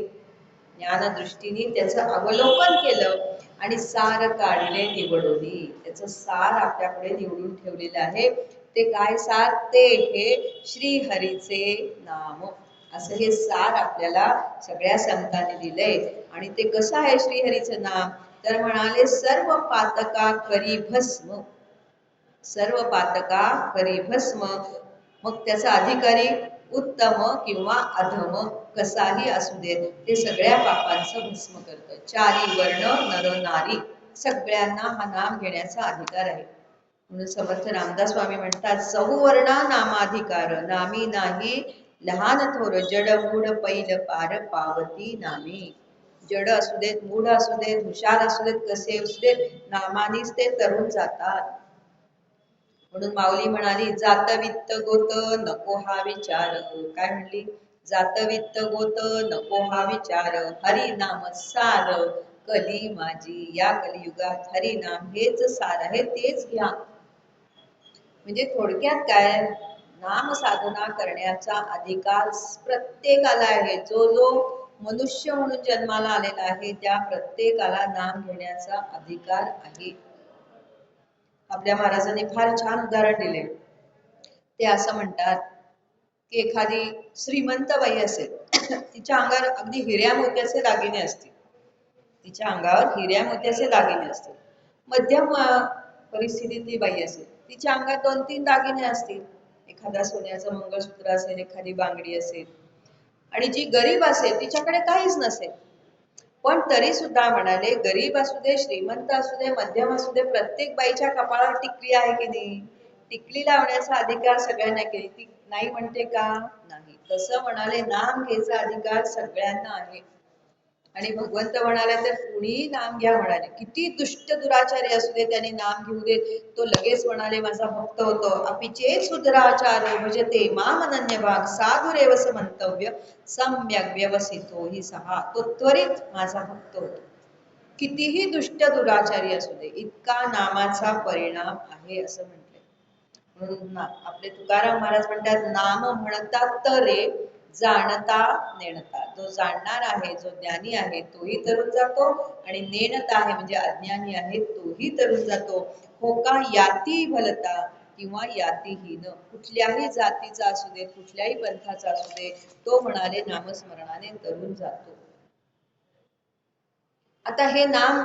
ज्ञानदृष्टीने त्याचं अवलोकन केलं आणि सार काढले निवडोनी. त्याचं सार आपल्याकडे निवडून ठेवलेलं आहे. ते काय सार? ते हे श्रीहरीचे नाम. असं हे सार आपल्याला सगळ्या संतांनी दिलंय. आणि ते कसं आहे श्रीहरीचं नाम? तर म्हणाले सर्व पातका करी भस्म. सर्व पातका करी भस्म. मग त्याचा अधिकारी उत्तम किंवा अधम कसाही असू देत, ते सगळ्या पापांचं भस्म करतं. चारी वर्ण नर नारी सगळ्यांना हा नाम घेण्याचा अधिकार आहे. म्हणून समर्थ रामदास स्वामी म्हणतात, सहुवर्णा नामाधिकार नामी नाही लहान थोर जड मूढ पैल पार पावती नामी. जड असू देत, मूढ असू देत, हुशार असू देत, कसे असू देत, नामानीच ते तरुण जातात. म्हणून माऊली म्हणाली, जात वित्त गोत नको हा विचार. काय म्हणली? जात वित्त गोत नको हा विचार, हरी नाम सार कली माझी. या कलियुगात हरी नाम हेच सार आहे, तेच घ्या. म्हणजे थोडक्यात काय, नाम साधना करण्याचा अधिकार प्रत्येकाला आहे. जो जो मनुष्य म्हणून जन्माला आलेला आहे त्या प्रत्येकाला नाम घेण्याचा अधिकार आहे. आपल्या महाराजांनी फार छान उदाहरण दिले. ते असं म्हणतात की एखादी श्रीमंत बाई असेल, तिच्या अंगावर अगदी हिऱ्या मोत्याचे दागिने असतील, तिच्या अंगावर हिऱ्या मोत्याचे दागिने असतील. मध्यम परिस्थितीतली बाई असेल, तिच्या अंगात 2-3 दागिने असतील, एखादा सोन्याचं मंगळसूत्र असेल, एखादी बांगडी असेल. आणि जी गरीब असेल तिच्याकडे काहीच नसेल, पण तरी सुद्धा म्हणाले गरीब असू दे, श्रीमंत असू दे, मध्यम असू दे, प्रत्येक बाईच्या कपाळावर टिकली आहे की नाही? टिकली लावण्याचा अधिकार सगळ्यांना केली, ती नाही म्हणते का? नाही. तसं म्हणाले नाम घ्यायचा अधिकार सगळ्यांना आहे. आणि भगवंत म्हणाले तर कुणीही नाम घ्या म्हणाले. किती दुष्ट दुराचारी असू दे त्यांनी नाम घेऊ दे, तो लगेच म्हणाले माझा भक्त होतो. अपिचे सुधराचारो भजते माम अनन्यभाग साधुरेवस मंतव्य सम्यक व्यवसितो ही सहा. तो त्वरित माझा भक्त होतो. कितीही दुष्ट दुराचारी असू दे, इतका नामाचा परिणाम आहे असं म्हटले. म्हणून आपले तुकाराम महाराज म्हणतात, नाम म्हणतात रे जाणता नेणता, जो जाणणार आहे, जो ज्ञानी आहे तोही तरून जातो, आणि नेणता आहे म्हणजे अज्ञानी आहे तोही तरून जातो. हो का याती भलता किंवा यातीहीन, कुठल्याही जातीचा असू दे, कुठल्याही पंथाचा असू दे, तो म्हणाले नामस्मरणाने तरून जातो. आता हे नाम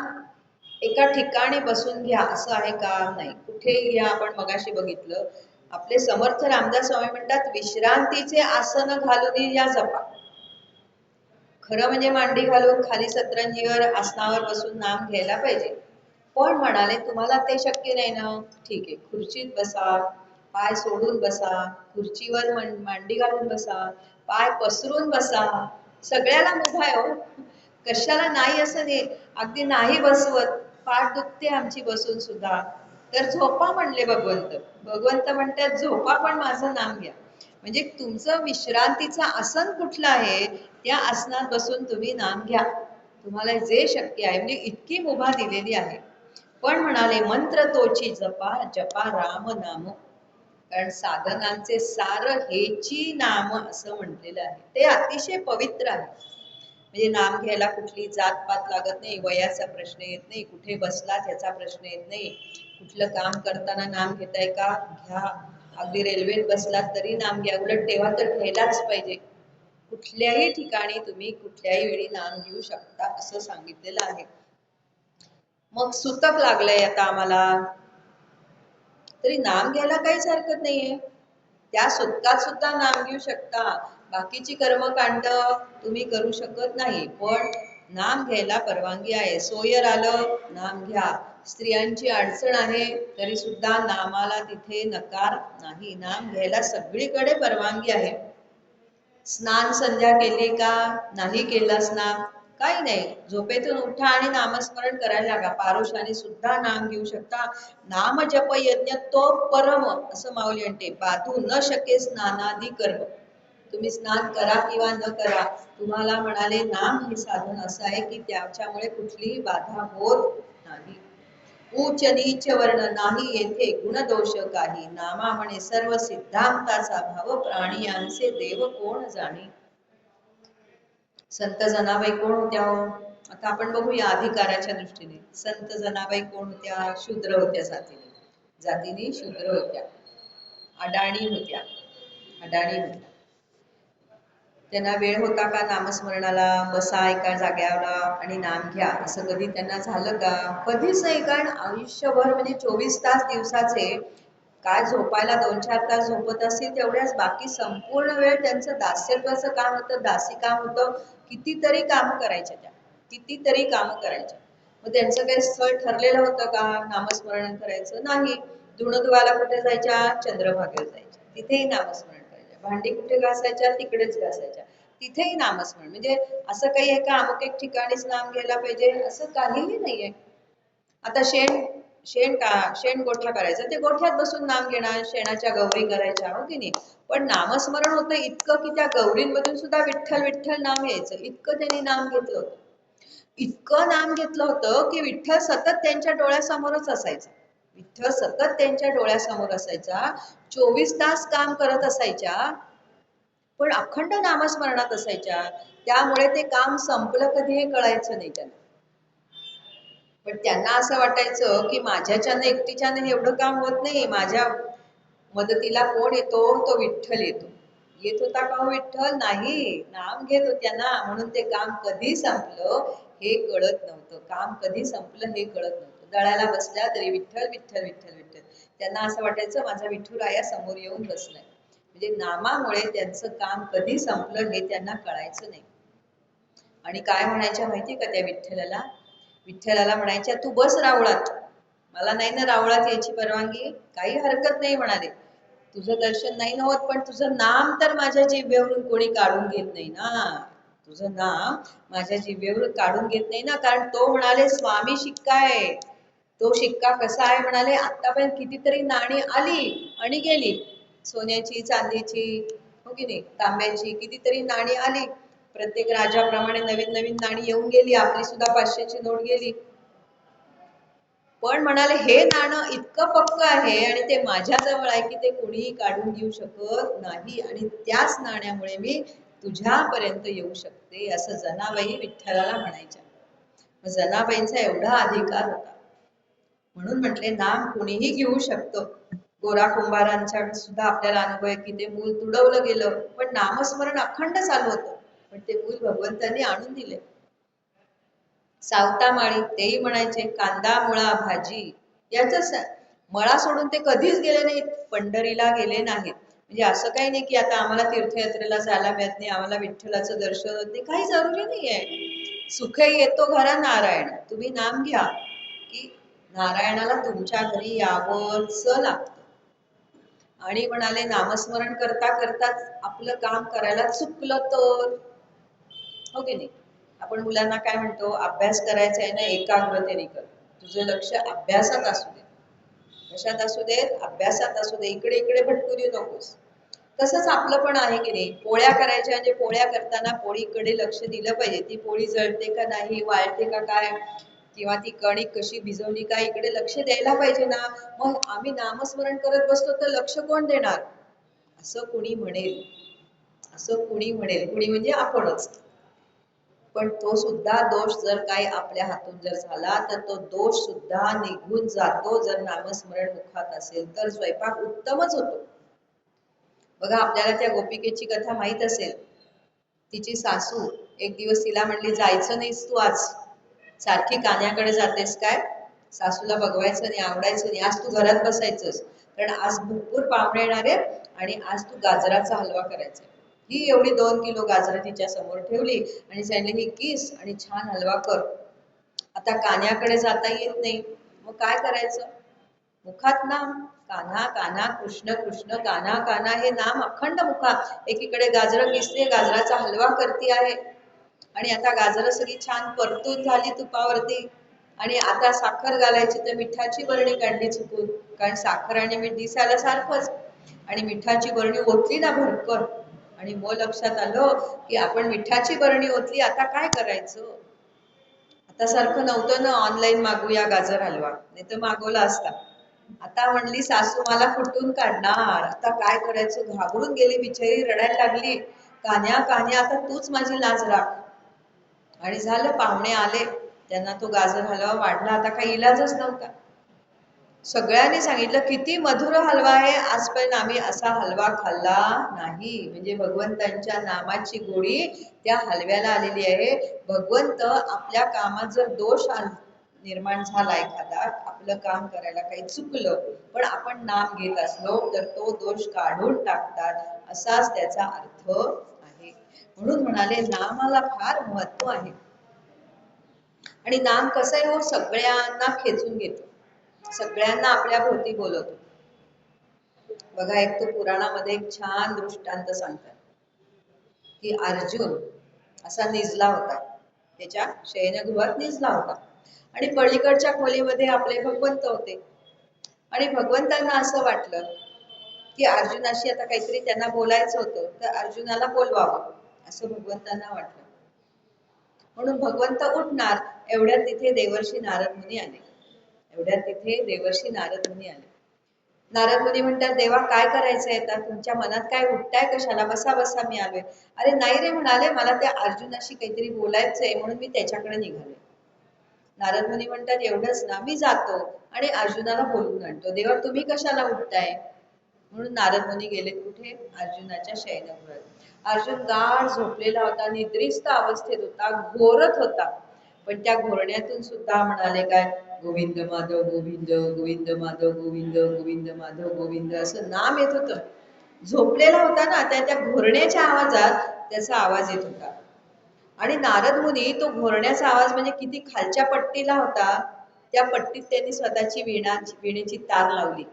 एका ठिकाणी बसून घ्या असं आहे का? नाही, कुठेही घ्या. आपण मगाशी बघितलं, आपले समर्थ रामदास स्वामी म्हणतात विश्रांतीचे आसन घालून या जपा. खरं म्हणजे मांडी घालून खाली सतरंजीवर आसनावर बसून नाम घ्यायला पाहिजे. पण म्हणाले तुम्हाला ते शक्य नाही ना, ठीक आहे, खुर्चीत बसा, पाय सोडून बसा, खुर्चीवर मांडी घालून बसा, पाय पसरून बसा, सगळ्याला मुभा आहे हो. कशाला नाही असं नाही, अगदी नाही बसवत, पाठ दुखते आमची बसून सुद्धा, तर झोपा म्हणले भगवंत. भगवंत म्हणतात झोपा पण माझं नाम घ्या. म्हणजे तुमचं विश्रांतीचं आसन कुठलं आहे, त्या आसनात बसून तुम्ही नाम घ्या, तुम्हाला जे शक्य आहे. म्हणजे इतकी मुभा दिलेली आहे. पण म्हणाले मंत्र तोची जपा, जपा राम नाम, कारण साधनांचे सार हेची नाम असं म्हटलेलं आहे. ते अतिशय पवित्र आहे. म्हणजे नाम घ्यायला कुठली जातपात लागत नाही, वयाचा प्रश्न येत नाही, कुठे बसला त्याचा प्रश्न येत नाही, कुठलं काम करताना नाम घेताय का घ्या, अगदी रेल्वेत बसलात तरी नाम घ्या, उलट तेव्हा तर घ्यायलाच पाहिजे. कुठल्याही ठिकाणी तुम्ही कुठल्याही वेळी नाम घेऊ शकता असं सांगितलेलं आहे. मग सुतक लागलंय आता आम्हाला, तरी नाम घ्यायला काहीच हरकत नाहीये. त्या सुतकात सुद्धा नाम घेऊ शकता. बाकीची कर्मकांड तुम्ही करू शकत नाही, पण नाम घ्यायला परवानगी आहे. सोयर आलं नाम घ्या, स्त्रियांची अडचण आहे तरी सुद्धा नामाला तिथे नकार नाही. नाम घ्यायला सगळीकडे परवानगी आहे. स्नान संध्या केली का नाही केलं स्नान, काही नाही, झोपेतून उठा आणि नामस्मरण करायला लागा. पारुषाने सुद्धा नाम घेऊ शकता. नाम जप यज्ञ तो परम असं माऊली म्हणते, बाधू न शके स्नानादी कर्म. तुम्ही स्नान करा किंवा न करा, तुम्हाला म्हणाले नाम हे साधन असं आहे की त्याच्यामुळे कुठलीही बाधा होत नाही. उच्च नीच वर्ण नाही येथे, गुणदोष काही, नामा म्हणे सर्व सिद्धांताचा भाव, प्राणियांचे देव कोण जाणे. संत जनाबाई कोण होत्या हो? आता आपण बघूया अधिकाराच्या दृष्टीने. संत जनाबाई कोण होत्या? शूद्र होत्या, जातीने शूद्र होत्या, अडाणी होत्या, अडाणी होत्या. त्यांना वेळ होता का नामस्मरणाला? बसा एका जाग्याला आणि नाम घ्या, असं कधी त्यांना झालं का? कधीच नाही. कारण आयुष्यभर म्हणजे 24 तास दिवसाचे, काय झोपायला 2-4 तास झोपत असतील तेवढ्याच, बाकी संपूर्ण वेळ त्यांचं दास्यत्वाचं काम होतं, दासी काम होतं. कितीतरी काम करायच्या त्या, कितीतरी काम करायच्या. मग त्यांचं काही स्थळ ठरलेलं होतं का नामस्मरण करायचं? नाही. धुणं धुवायला कुठे जायच्या? चंद्रभागेला जायच्या, तिथेही नामस्मरण. भांडी कुठे घासायच्या? तिकडेच घासायच्या, तिथेही नामस्मरण. म्हणजे असं काही आहे का अमुक एक ठिकाणीच नाम घ्यायला पाहिजे असं काहीही नाहीये. आता शेण गोठा करायचा, ते गोठ्यात बसून नाम घेणार, शेणाच्या गौरी करायच्या, हो की नाही? पण नामस्मरण होतं इतकं की त्या गौरींमधून सुद्धा विठ्ठल विठ्ठल नाम यायचं, इतकं त्यांनी नाम घेतलं होतं. इतकं नाम घेतलं होतं की विठ्ठल सतत त्यांच्या डोळ्यासमोरच असायचा. विठ्ठल सतत त्यांच्या डोळ्यासमोर असायचा, 24 तास काम करत असायच्या, पण अखंड नामस्मरणात असायच्या. त्यामुळे ते काम संपलं कधी हे कळायचं नाही त्यांना. पण त्यांना असं वाटायचं की माझ्याच्यानं एकटीच्यानं एवढं काम होत नाही, माझ्या मदतीला कोण येतो? तो विठ्ठल येतो. येत होता का हो विठ्ठल? नाही, नाम घेत होत्या ना, म्हणून ते काम कधी संपलं हे कळत नव्हतं. काम कधी संपलं हे कळत नव्हतं. दळायला बसल्या तरी विठ्ठल विठ्ठल विठ्ठल विठ्ठल. त्यांना असं वाटायचं माझा विठुराया समोर येऊन बसलाय. म्हणजे नामामुळे त्यांचं काम कधी संपलं हे त्यांना कळायचं नाही. आणि काय म्हणायच्या माहिती का त्या विठ्ठलाला? विठ्ठलाला म्हणायच्या तू बस रावळात, मला नाही ना रावळात यायची परवानगी, काही हरकत नाही म्हणाले, तुझं दर्शन नाही ना होत, पण तुझं नाम तर माझ्या जिभेवरून कोणी काढून घेत नाही ना, तुझं नाम माझ्या जिभेवरून काढून घेत नाही ना. कारण तो म्हणाले स्वामी शिक्का आहे. तो शिक्का कसा आहे म्हणाले, आतापर्यंत कितीतरी नाणी आली आणि गेली, सोन्याची चांदीची, हो की नाही, तांब्याची कितीतरी नाणी आली, प्रत्येक राजाप्रमाणे नवीन नवीन नाणी येऊन गेली, आपली सुद्धा 500ची नोट गेली. पण म्हणाले हे नाणं इतकं पक्क आहे आणि ते माझ्या जवळ आहे की ते कोणीही काढून घेऊ शकत नाही, आणि त्याच नाण्यामुळे मी तुझ्यापर्यंत येऊ शकते असं जनाबाई विठ्ठलाला म्हणायच्या. मग जनाबाईंचा एवढा अधिकार होता म्हणून म्हटले नाम कुणीही घेऊ शकतो. गोरा कुंभारांच्या सुद्धा आपल्याला अनुभव आहे की ते मूल तुडवलं गेलं पण नामस्मरण अखंड चालू होतं. पण ते मूल भगवंतांनी आणून दिले. सावता माळी तेही म्हणायचे कांदा मुळा भाजी याच मळा सोडून ते कधीच गेले नाहीत, पंढरीला गेले नाहीत. म्हणजे असं काही नाही की आता आम्हाला तीर्थयात्रेला जायला मिळत नाही, आम्हाला विठ्ठलाचं दर्शन होत नाही, काही जरुरी नाहीये. सुख येतो घरा नारायण, तुम्ही नाम घ्या की नारायणाला तुमच्या घरी यावंच लागतं. आणि म्हणाले नामस्मरण करता करताच आपलं काम करायला चुकलं तर, हो की नाही? आपण मुलांना काय म्हणतो, अभ्यास करायचा आहे ना एकाग्रतेने कर, तुझं लक्ष अभ्यासात असू दे. कशात असू देत? अभ्यासात असू दे, इकडे इकडे भटकू देऊ नकोस. तसंच आपलं पण आहे की नाही, पोळ्या करायच्या म्हणजे पोळ्या करताना पोळीकडे लक्ष दिलं पाहिजे. ती पोळी जळते का नाही, वाळते का काय, किंवा ती कणिक कशी भिजवली का, इकडे लक्ष द्यायला पाहिजे ना. मग आम्ही नामस्मरण करत बसलो तर लक्ष कोण देणार? असं कुणी म्हणेल, असं कुणी म्हणेल, कुणी म्हणजे आपणच. पण तो सुद्धा दोष जर काही आपल्या हातून जर झाला तर तो दोष सुद्धा निघून जातो जर नामस्मरण मुखात असेल तर. स्वयंपाक उत्तमच होतो. बघा आपल्याला त्या गोपिकेची कथा माहित असेल. तिची सासू एक दिवस तिला म्हणली जायचं नाहीस तू आज, सारखी कान्याकडे जातेस काय, सासूला बघवायचं नाही, आवडायचं नाही, आज तू घरात बसायचंस, कारण आज भरपूर पाहुणे येणार आहेत आणि आज तू गाजराचा हलवा करायचा. ही एवढी 2 किलो गाजरं तिच्या समोर ठेवली आणि सांगितलं ही किस आणि छान हलवा कर. आता कान्याकडे जाता येत नाही, मग काय करायचं? मुखात नाम, कान्हा कान्हा कृष्ण कृष्ण कान्हा कान्हा हे नाम अखंड मुखात. एकीकडे गाजरं किसते, गाजराचा हलवा करती आहे आणि आता गाजरं सगळी छान परतून झाली तुपावरती आणि आता साखर घालायची तर मिठाची बरणी काढली चुकून, कारण साखर आणि मीठ दिसायला सारखंच, आणि मिठाची बरणी ओतली ना भरकर आणि मग लक्षात आलं की आपण मिठाची बरणी ओतली, आता काय करायचं? आता सारखं नव्हतं ना ऑनलाईन मागूया गाजर हलवा, नाही तर मागवला असता. आता म्हणली सासू मला फुटून काढणार, आता काय करायचं? घाबरून गेली बिचारी, रडायला लागली, कान्या कान्या आता तूच माझी लाज राख. आणि झालं, पाहुणे आले, त्यांना तो गाजर हलवा वाढला, आता काही इलाजच नव्हता. सगळ्यांनी सांगितलं किती मधुर हलवा आहे, आजपर्यंत आम्ही असा हलवा खाल्ला नाही. म्हणजे भगवंतांच्या नामाची गोडी त्या हलव्याला आलेली आहे. भगवंत आपल्या कामात जर दोष निर्माण झाला, एखादा आपलं काम करायला काही चुकलं पण आपण नाम घेत असलो तर तो दोष काढून टाकतात, असाच त्याचा अर्थ आहे. म्हणून म्हणाले नामाला फार महत्व आहे. आणि नाम कसं आहे हो, सगळ्यांना खेचून घेतो, सगळ्यांना आपल्या भोवती बोलवतो. बघा एक तो पुराणामध्ये एक छान दृष्टांत सांगतात की अर्जुन असा निजला होता, त्याच्या शयनगृहात निजला होता आणि पलीकडच्या खोलीमध्ये आपले भगवंत होते. आणि भगवंतांना असं वाटलं की अर्जुनाशी आता काहीतरी त्यांना बोलायचं होतं, तर अर्जुनाला बोलवावं असं भगवंतांना वाटलं. म्हणून भगवंत उठणार, एवढ्यात तिथे देवर्षी नारद मुनी आले. एवढ्यात तिथे देवर्षी नारद मुनी आले. नारद मुनी म्हणतात देवा काय करायचंय, आता तुमच्या मनात काय उठताय कशाला, बसा बसा मी आलोय. अरे नाही रे म्हणाले, मला त्या अर्जुनाशी काहीतरी बोलायचंय म्हणून मी त्याच्याकडे निघाले. नारद मुनी म्हणतात एवढंच ना, मी जातो आणि अर्जुनाला बोलून आणतो. देवा तुम्ही कशाला उठताय? म्हणून नारद मुनी गेले कुठे? अर्जुनाच्या शयनगृहात. अर्जुन गाढ झोपलेला होता, निद्रिस्त अवस्थेत होता, घोरत होता. पण त्या घोरण्यातून सुद्धा म्हणाले काय, गोविंद माधव गोविंद, गोविंद माधव गोविंद, गोविंद माधव गोविंद असं नाम येत होतं. झोपलेला होता ना, त्या घोरण्याच्या आवाजात त्याचा आवाज येत होता. आणि नारद मुनी तो घोरण्याचा आवाज म्हणजे किती खालच्या पट्टीला होता, त्या पट्टीत त्यांनी स्वतःची वीणेची तार लावली,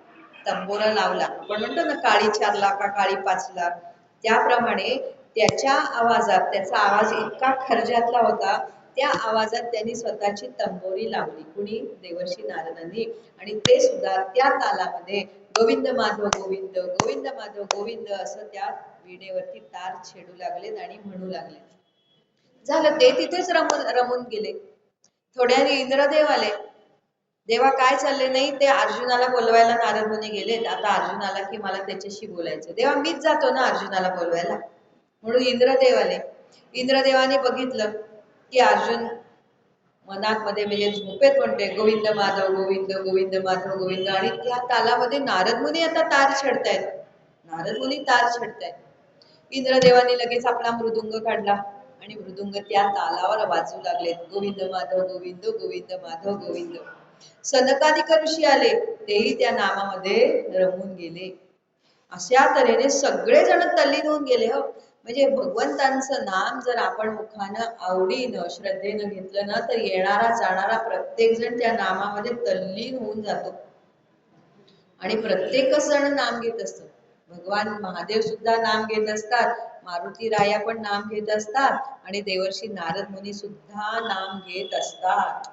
तंबोरा लावला. आपण म्हणतो ना काळी 4 का काळी 5, त्याप्रमाणे त्याच्या आवाजात, त्याचा आवाज इतका खर्जातला होता, त्या आवाजात त्यांनी स्वतःची तंबोरी लावली. कुणी? देवर्षी नारदांनी. आणि ते सुद्धा त्या तालामध्ये गोविंद माधव गोविंद, गोविंद माधव गोविंद असं त्या वीणेवरती तार छेडू लागलेत आणि म्हणू लागले. झालं, ते तिथेच रमून गेले. थोड्याने इंद्रदेव आले. देवा काय चालले? नाही, ते अर्जुनाला बोलवायला नारद मुनी गेलेत. आता अर्जुनाला की मला त्याच्याशी बोलायचं. देवा मीच जातो ना अर्जुनाला बोलवायला. म्हणून इंद्रदेव आले. इंद्रदेवाने बघितलं की अर्जुन मनात मध्ये म्हणजे झोपेत म्हणते गोविंद माधव गोविंद गोविंद माधव गोविंद, आणि त्या तालामध्ये नारद मुनी आता तार छेडतायत. नारद मुनी तार छेडतायत. इंद्रदेवाने लगेच आपला मृदुंग काढला आणि मृदुंग त्या तालावर वाजू लागलेत गोविंद माधव गोविंद गोविंद माधव गोविंद. सनकादिक ऋषी आले, तेही त्या नामामध्ये रमून गेले. अशा तऱ्हेने सगळेजण तल्लीन होऊन गेले हो. म्हणजे भगवंतांचं नाम जर आपण मुखानं आवडीनं श्रद्धेनं घेतलं ना, तर येणारा जाणारा प्रत्येक जण त्या नामामध्ये तल्लीन होऊन जातो. आणि प्रत्येकच जण नाम घेत असतात. भगवान महादेव सुद्धा नाम घेत असतात, मारुती राया पण नाम घेत असतात, आणि देवर्षी नारद मुनी सुद्धा नाम घेत असतात.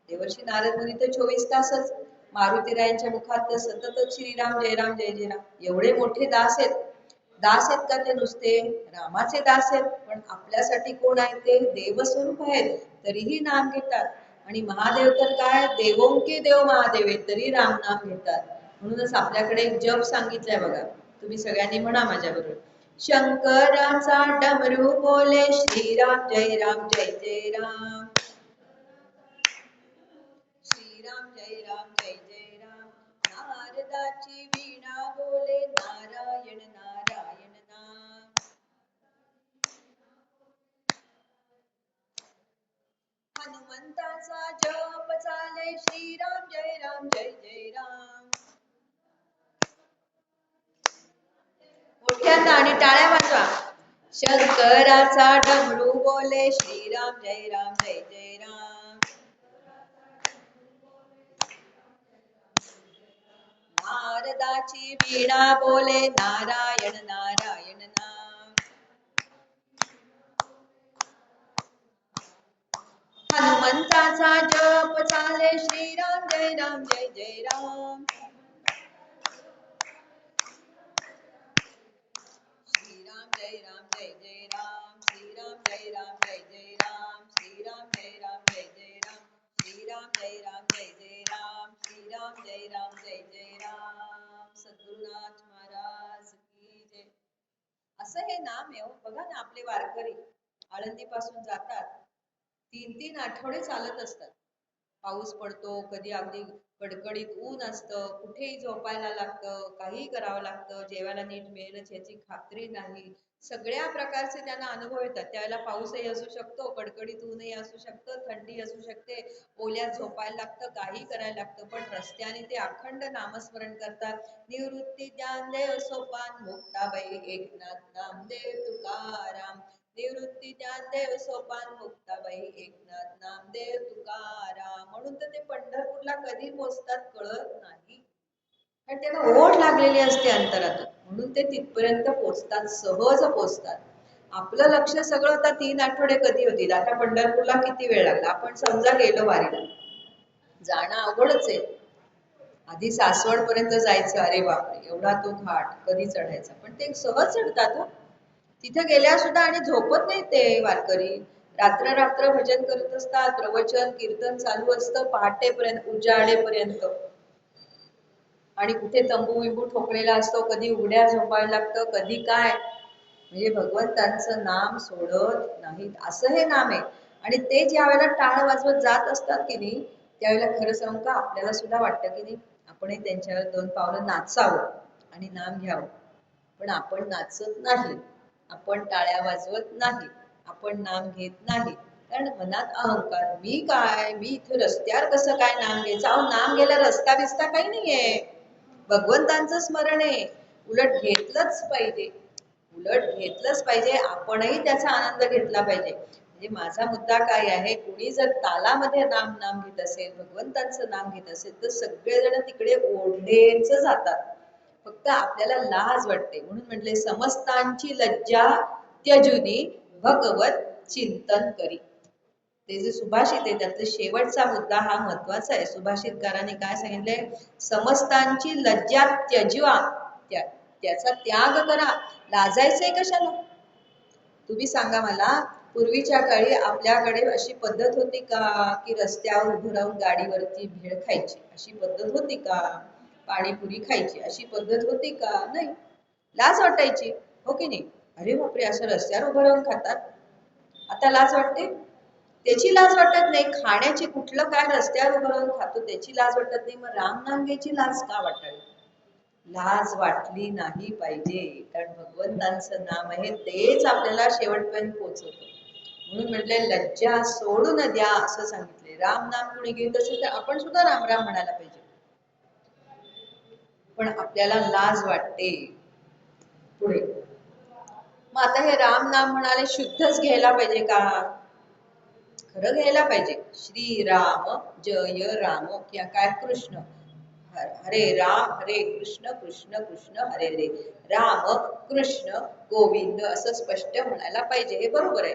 देवर्षी नारद मुनी तर 24 तासच, मारुतीरायांच्या मुखात तर सततच श्रीराम जय राम जय जय राम. एवढे मोठे दास आहेत. दास आहेत का ते नुसते? रामाचे दास आहेत, पण आपल्यासाठी कोण आहे ते? देवस्वरूप आहेत, तरीही नाम घेतात. आणि महादेव तर काय, देवोंके देव महादेव आहे, तरी राम नाम घेतात. म्हणूनच आपल्याकडे एक जप सांगितलाय बघा, तुम्ही सगळ्यांनी म्हणा माझ्या बरोबर. शंकराचा डमरू बोले श्रीराम जय राम जय जय राम. श्रीराम जय राम जय जय राम. नारदाची वीणा बोले नारायण नारायण नाम. हनुमंताचा जप चाले श्रीराम जय राम जय जय राम. मोठ्यांदा आणि टाळ्या वाजवा. शंकराचा डमरू बोले श्रीराम जय राम जय जय राम. नारदाची वीणा बोले नारायण नारायण नाम. हनुमंताचा जप चाले श्रीराम जय राम जय जय राम. श्रीराम जय राम जय जय राम. श्रीराम जय राम जय जय राम. श्रीराम जय राम जय जय राम. श्रीराम जय राम जय जय राम. श्रीराम जय राम जय जय राम. सद्गुरुनाथ महाराज की जय. असं हे नाम आहे. बघा ना, आपले वारकरी आळंदी पासून जातात, 3-3 आठवडे चालत असतात. पाऊस पडतो, कधी अगदी कडकडीत ऊन असतं, कुठेही झोपायला लागतं, काहीही करावं लागतं, जेवायला नीट मिळेलच याची खात्री नाही. सगळ्या प्रकारचे त्यांना अनुभव येतात. त्यावेळेला पाऊसही असू शकतो, कडकडीत ऊनही असू शकतं, थंडी असू शकते, ओल्यात झोपायला लागतं, काही करायला लागतं, पण रस्त्याने ते अखंड नामस्मरण करतात. निवृत्ती ज्ञानदेव सोपान मुक्ताबाई एकनाथ नामदेव तुकाराम. निवृत्ती ज्ञानदेव सोपान मुक्ताबाई एकनाथ नामदेव तुकाराम. म्हणून तर ते पंढरपूरला कधी पोचतात कळत नाही, कारण त्यांना ओढ लागलेली असते अंतरातून, म्हणून ते तिथपर्यंत पोचतात, सहज पोचतात. आपलं लक्ष सगळं आता 3 आठवडे कधी होतील. आता पंढरपूरला किती वेळ लागला, आपण समजा गेलो वारीला, जाणं अवघडच आहे. आधी सासवड पर्यंत जायचं, अरे बापरे एवढा तो घाट कधी चढायचा, पण ते सहज चढतात हो. तिथे गेल्या सुद्धा आणि झोपत नाही ते वारकरी, रात्र रात्र भजन करत असतात, प्रवचन कीर्तन चालू असतं पहाटेपर्यंत, उजाडेपर्यंत. आणि कुठे तंबू विंबू ठोकलेला असतो, कधी उघड्या झोपायला लागतं, कधी काय. म्हणजे भगवंतांचं नाम सोडत नाहीत, असं हे नाम आहे. आणि ते ज्या वेळेला टाळ वाजवत जात असतात की नाही, त्यावेळेला खरं सांगू का, आपल्याला सुद्धा वाटतं की नाही आपणही त्यांच्यावर 2 पावलं नाचावं आणि नाम घ्यावं. पण आपण नाचत नाही, आपण टाळ्या वाजवत नाही, आपण नाम घेत नाही, कारण मनात अहंकार, मी काय, मी इथे रस्त्यावर कसं काय नाम घ्यायचं. अहो, नाम घ्यायला रस्ता बिस्ता काही नाहीये, भगवंतांचं स्मरण आहे. उलट घेतलंच पाहिजे, उलट घेतलंच पाहिजे, आपणही त्याचा आनंद घेतला पाहिजे. म्हणजे माझा मुद्दा काय आहे, कुणी जर तालामध्ये नाम नाम घेत असेल, भगवंतांचं नाम घेत असेल, तर सगळेजण तिकडे ओढलेच जातात. फक्त आपल्याला लाज वाटते, म्हणून म्हटले समस्तांची लज्जा त्यजुनी भगवत चिंतन करी. ते जे सुभाषित आहे त्यातला शेवटचा मुद्दा हा महत्वाचा आहे. सुभाषितकाराने काय सांगितले, समस्तांची लज्जा त्यजवा, त्याचा त्याग करा. लाजायचंय कशाला? तुम्ही सांगा मला, पूर्वीच्या काळी आपल्याकडे अशी पद्धत होती का की रस्त्यावर उभं राहून गाडीवरती भेळ खायची, अशी पद्धत होती का? पाणीपुरी खायची अशी पद्धत होती का? नाही. लाज वाटायची, हो की नाही? अरे बापरे, असं रस्त्यावर उभं राहून खातात, आता लाज वाटते? त्याची लाज वाटत नाही, खाण्याची कुठलं काय रस्त्यावर उभं राहून खातो त्याची लाज वाटत नाही, मग राम नाम घ्यायची लाज का वाटावी? लाज वाटली नाही पाहिजे, कारण भगवंतांचं नाम आहे तेच आपल्याला शेवटपर्यंत पोहोचवतं. म्हणून म्हटले लज्जा सोडून द्या असं सांगितले. राम नाम कुणी घेत असेल तर आपण सुद्धा राम राम म्हणायला पाहिजे, पण आपल्याला लाज वाटते. पुढे मग आता हे राम नाम म्हणाले शुद्धच घ्यायला पाहिजे का? खरं घ्यायला पाहिजे. श्री राम जय राम किंवा काय कृष्ण, हरे राम हरे कृष्ण कृष्ण कृष्ण हरे हरे, राम कृष्ण गोविंद असं स्पष्ट म्हणायला पाहिजे, हे बरोबर आहे.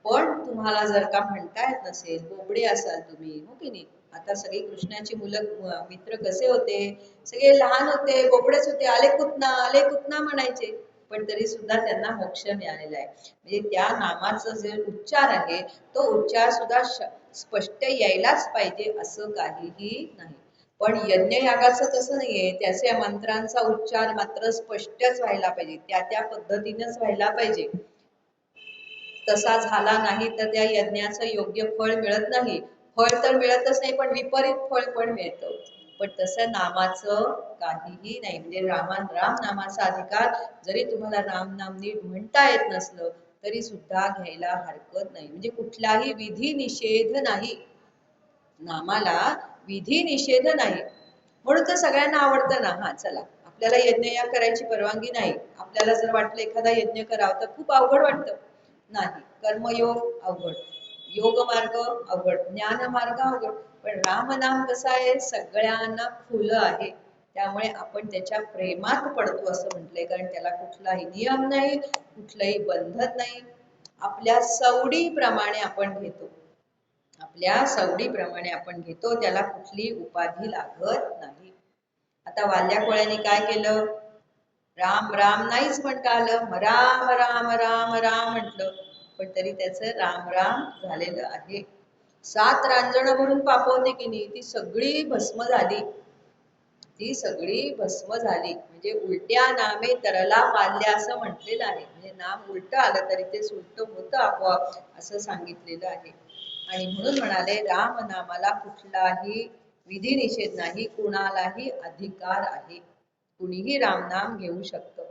पण तुम्हाला जर का म्हणता येत नसेल, बोबडे असाल तुम्ही, हो की नाही? आता सगळी कृष्णाची मुलं मित्र कसे होते, सगळे लहान होते, बोबडेच होते, आले कुतना म्हणायचे, पण तरी सुद्धा त्यांना मोक्ष मिळालेला आहे. म्हणजे त्या नामाचा जे उच्चार आहे तो उच्चार सुद्धा स्पष्ट यायलाच पाहिजे असं काहीही नाही. पण यज्ञ यागाचं तसं नाहीये, त्याच्या मंत्रांचा उच्चार मात्र स्पष्टच व्हायला पाहिजे, त्या पद्धतीनेच व्हायला पाहिजे. तसा झाला नाही तर त्या यज्ञाचं योग्य फळ मिळत नाही. फळ तर मिळतच नाही, पण विपरीत फळ पण मिळतं. पण तसं नामाचं काहीही नाही. म्हणजे राम नामाचा अधिकार जरी तुम्हाला राम नाम नीट म्हणता येत नसलं तरी सुद्धा घ्यायला हरकत नाही. म्हणजे कुठलाही विधी निषेध नाही, नामाला विधी निषेध नाही. म्हणून तर सगळ्यांना आवडतं ना. हा चला, आपल्याला यज्ञ या करायची परवानगी नाही, आपल्याला जर वाटलं एखादा यज्ञ करावं तर खूप अवघड वाटतं, नाही, कर्मयोग अवघड, योग मार्ग अवघड, ज्ञान मार्ग अवघड, पण रामनाम कसा आहे, सगळ्यांना खुलं आहे. त्यामुळे आपण त्याच्या प्रेमात पडतो असं म्हटलंय, कारण त्याला कुठलाही नियम नाही, कुठलंही बंधन नाही. आपल्या सवडीप्रमाणे आपण घेतो, आपल्या सवडीप्रमाणे आपण घेतो, त्याला कुठली उपाधी लागत नाही. आता वाल्या कोळ्यांनी काय केलं, राम राम नाहीच म्हणता आलं, राम राम राम राम म्हटलं, पण तरी त्याचं राम राम झालेलं आहे. 7 रांजणं भरून पाप होती की नाही, ती सगळी भस्म झाली, ती सगळी भस्म झाली. म्हणजे उलट्या नामे तरला पाल्या असं म्हटलेलं आहे. म्हणजे नाम उलट आलं तरी ते सुलट होतं आपोआप असं सांगितलेलं आहे. आणि म्हणून म्हणाले राम नामाला कुठलाही विधी निषेध नाही, कुणालाही अधिकार आहे, कुणीही रामनाम घेऊ शकतं.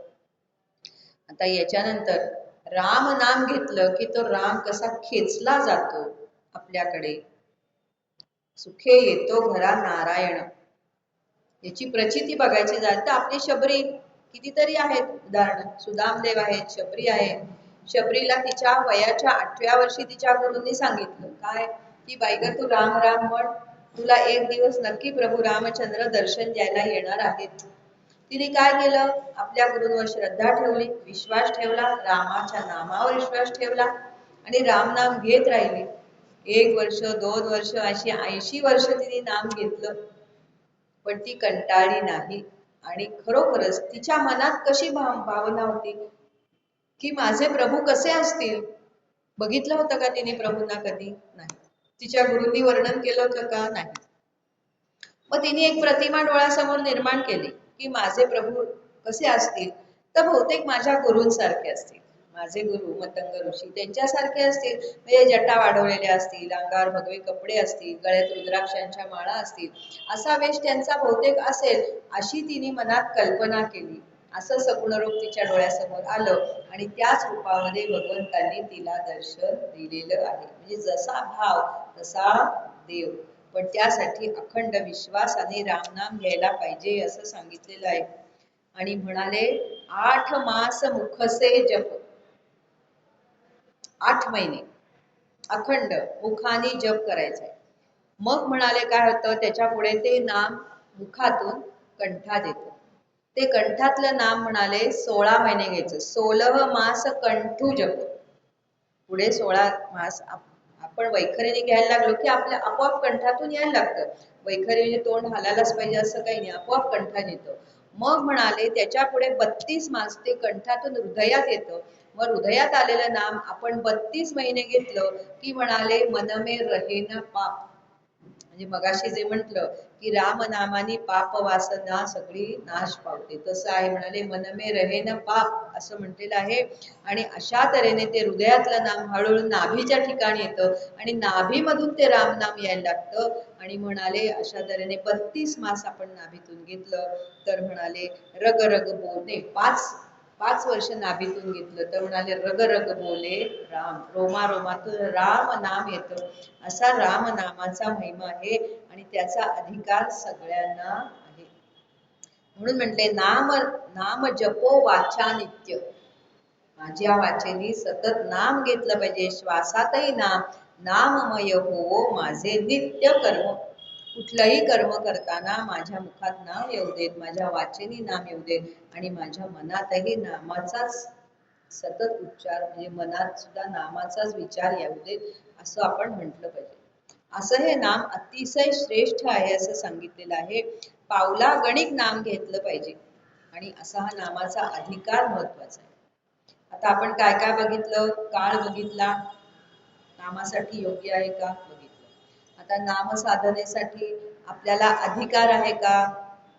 आता याच्यानंतर राम नाम घेतलं की तो राम कसा खेचला जातो आपल्याकडे, सुखे येतो घरा नारायण, याची प्रचिती बघायची झाली तर आपली शबरी कितीतरी आहेत उदाहरण. सुदामदेव आहेत, शबरी आहे. शबरीला तिच्या वयाच्या 8व्या वर्षी तिच्या गुरूंनी सांगितलं काय, की बाई ग तू राम राम म्हण, तुला एक दिवस नक्की प्रभू रामचंद्र दर्शन द्यायला येणार आहेत. तिने काय केलं, आपल्या गुरूंवर श्रद्धा ठेवली, विश्वास ठेवला, रामाच्या नामावर विश्वास ठेवला आणि रामनाम घेत राहिली. 1 वर्ष 2 वर्ष अशी 80 वर्ष तिने नाम घेतलं, पण ती कंटाळली नाही. आणि खरोखरच तिच्या मनात कशी भावना होती की माझे प्रभू कसे असतील. बघितलं होतं का तिने प्रभूंना कधी? नाही. तिच्या गुरूंनी वर्णन केलं होतं का? नाही. मग तिने एक प्रतिमा डोळ्यासमोर निर्माण केली की माझे प्रभू कसे असतील, तर बहुतेक माझ्या गुरूंसारखे असतील. माझे गुरु मतंग ऋषी त्यांच्यासारखे असतील, म्हणजे जटा वाढवलेल्या असतील, अंगावर भगवे कपडे असतील, गळ्यात रुद्राक्षांच्या माळा असतील, असा वेश त्यांचा बहुतेक असेल, अशी तिने मनात कल्पना केली. असं सगुण रूप तिच्या डोळ्यासमोर आलं आणि त्याच रूपामध्ये भगवंतांनी तिला दर्शन दिलेलं आहे. म्हणजे जसा भाव तसा देव, पण त्यासाठी अखंड विश्वास आणि रामनाम घ्यायला पाहिजे असं सांगितलेलं आहे. आणि म्हणाले 8 मास मुखसे जप, 8 महिने अखंड मुखाने जप करायचा आहे. मग म्हणाले काय होतं, त्याच्या पुढे ते नाम मुखातून कंठात येतं. ते कंठातलं नाम म्हणाले 16 महिने घ्यायचं, 16 मास कंठू जप. पुढे 16 मास आपण वैखरीने घ्यायला लागलो की आपल्या आपोआप कंठातून यायला लागतं. वैखरी म्हणजे तोंड हालायलाच पाहिजे असं काही नाही, आपोआप कंठात येतं. मग म्हणाले त्याच्या पुढे 32 मास ते कंठातून हृदयात येतं. मग हृदयात आलेलं नाम आपण 32 महिने घेतलं की म्हणाले मनमे रहेन पाप, म्हणजे मगाशी जे म्हटलं की राम नामानी पाप वासना सगळी नाश पावते, तसं आहे. म्हणाले मन में रहे न पाप असं म्हटलेलं आहे. आणि अशा तऱ्हेने ते हृदयातलं नाम हळूहळू नाभीच्या ठिकाणी येतं आणि नाभीमधून ते राम नाम यायला लागतं. आणि म्हणाले अशा तऱ्हेने 32 मास आपण नाभीतून घेतलं तर म्हणाले रग रग बोलणे, 5 वर्ष नाभीतून घेतलं तर म्हणाले रग रग बोले राम, रोमा रोमातून राम नाम येतं. असा राम नामाचा महिमा आहे आणि त्याचा अधिकार सगळ्यांना आहे. म्हणून म्हटले नाम नाम जपो वाचा नित्य, माझ्या वाचेनी सतत नाम घेतलं पाहिजे, श्वासातही नाम, नाममय हो माझे नित्य कर्म. कुठलंही कर्म करताना माझ्या मुखात नाम येऊ देत, माझ्या वाचेनी नाम येऊ देत आणि माझ्या मनातही नामाचाच सतत उच्चार, म्हणजे मनात सुद्धा नामाचाच विचार येऊ देत असं आपण म्हटलं पाहिजे. असं हे नाम अतिशय श्रेष्ठ आहे असं सांगितलेलं आहे. पावला गणिक नाम घेतलं पाहिजे आणि असा हा नामाचा अधिकार महत्वाचा आहे. आता आपण काय काय बघितलं, काळ बघितला, नामासाठी योग्य आहे का बघितलं. आता नाम साधनेसाठी आपल्याला अधिकार आहे का,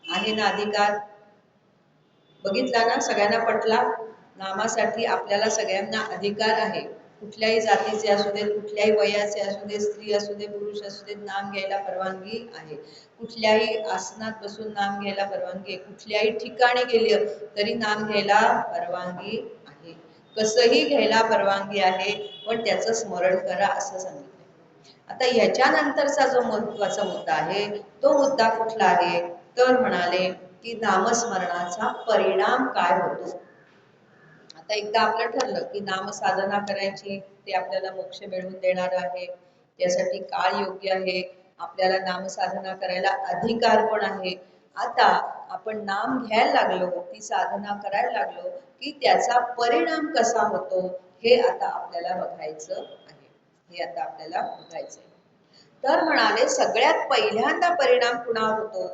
आहे ना अधिकार, बघितला ना, सगळ्यांना पटला. नामासाठी आपल्याला सगळ्यांना अधिकार आहे. कुठल्याही जातीचे असू देत, कुठल्याही वयाचे असू देत, स्त्री असू दे पुरुष असू देत, नाम घ्यायला परवानगी आहे. कुठल्याही आसनात बसून नाम घ्यायला परवानगी आहे. कुठल्याही ठिकाणी गेले तरी नाम घ्यायला परवानगी आहे. कसंही घ्यायला परवानगी आहे, पण त्याचं स्मरण करा असं सांगितलं. आता ह्याच्यानंतरचा जो महत्वाचा मुद्दा आहे तो मुद्दा कुठला आहे तर म्हणाले की नामस्मरणाचा परिणाम काय होतो. आता एकदा आपलं ठरलं की नाम साधना करायची, ते आपल्याला मोक्ष मिळवून देणार आहे, त्यासाठी काळ योग्य आहे, आपल्याला नाम साधना करायला अधिकार पण आहे. आता आपण नाम घ्यायला लागलो, ती साधना करायला लागलो की त्याचा परिणाम कसा होतो हे आता आपल्याला बघायचं आहे. हे आता आपल्याला बघायचं आहे. तर म्हणाले सगळ्यात पहिल्यांदा परिणाम कुणावर होतो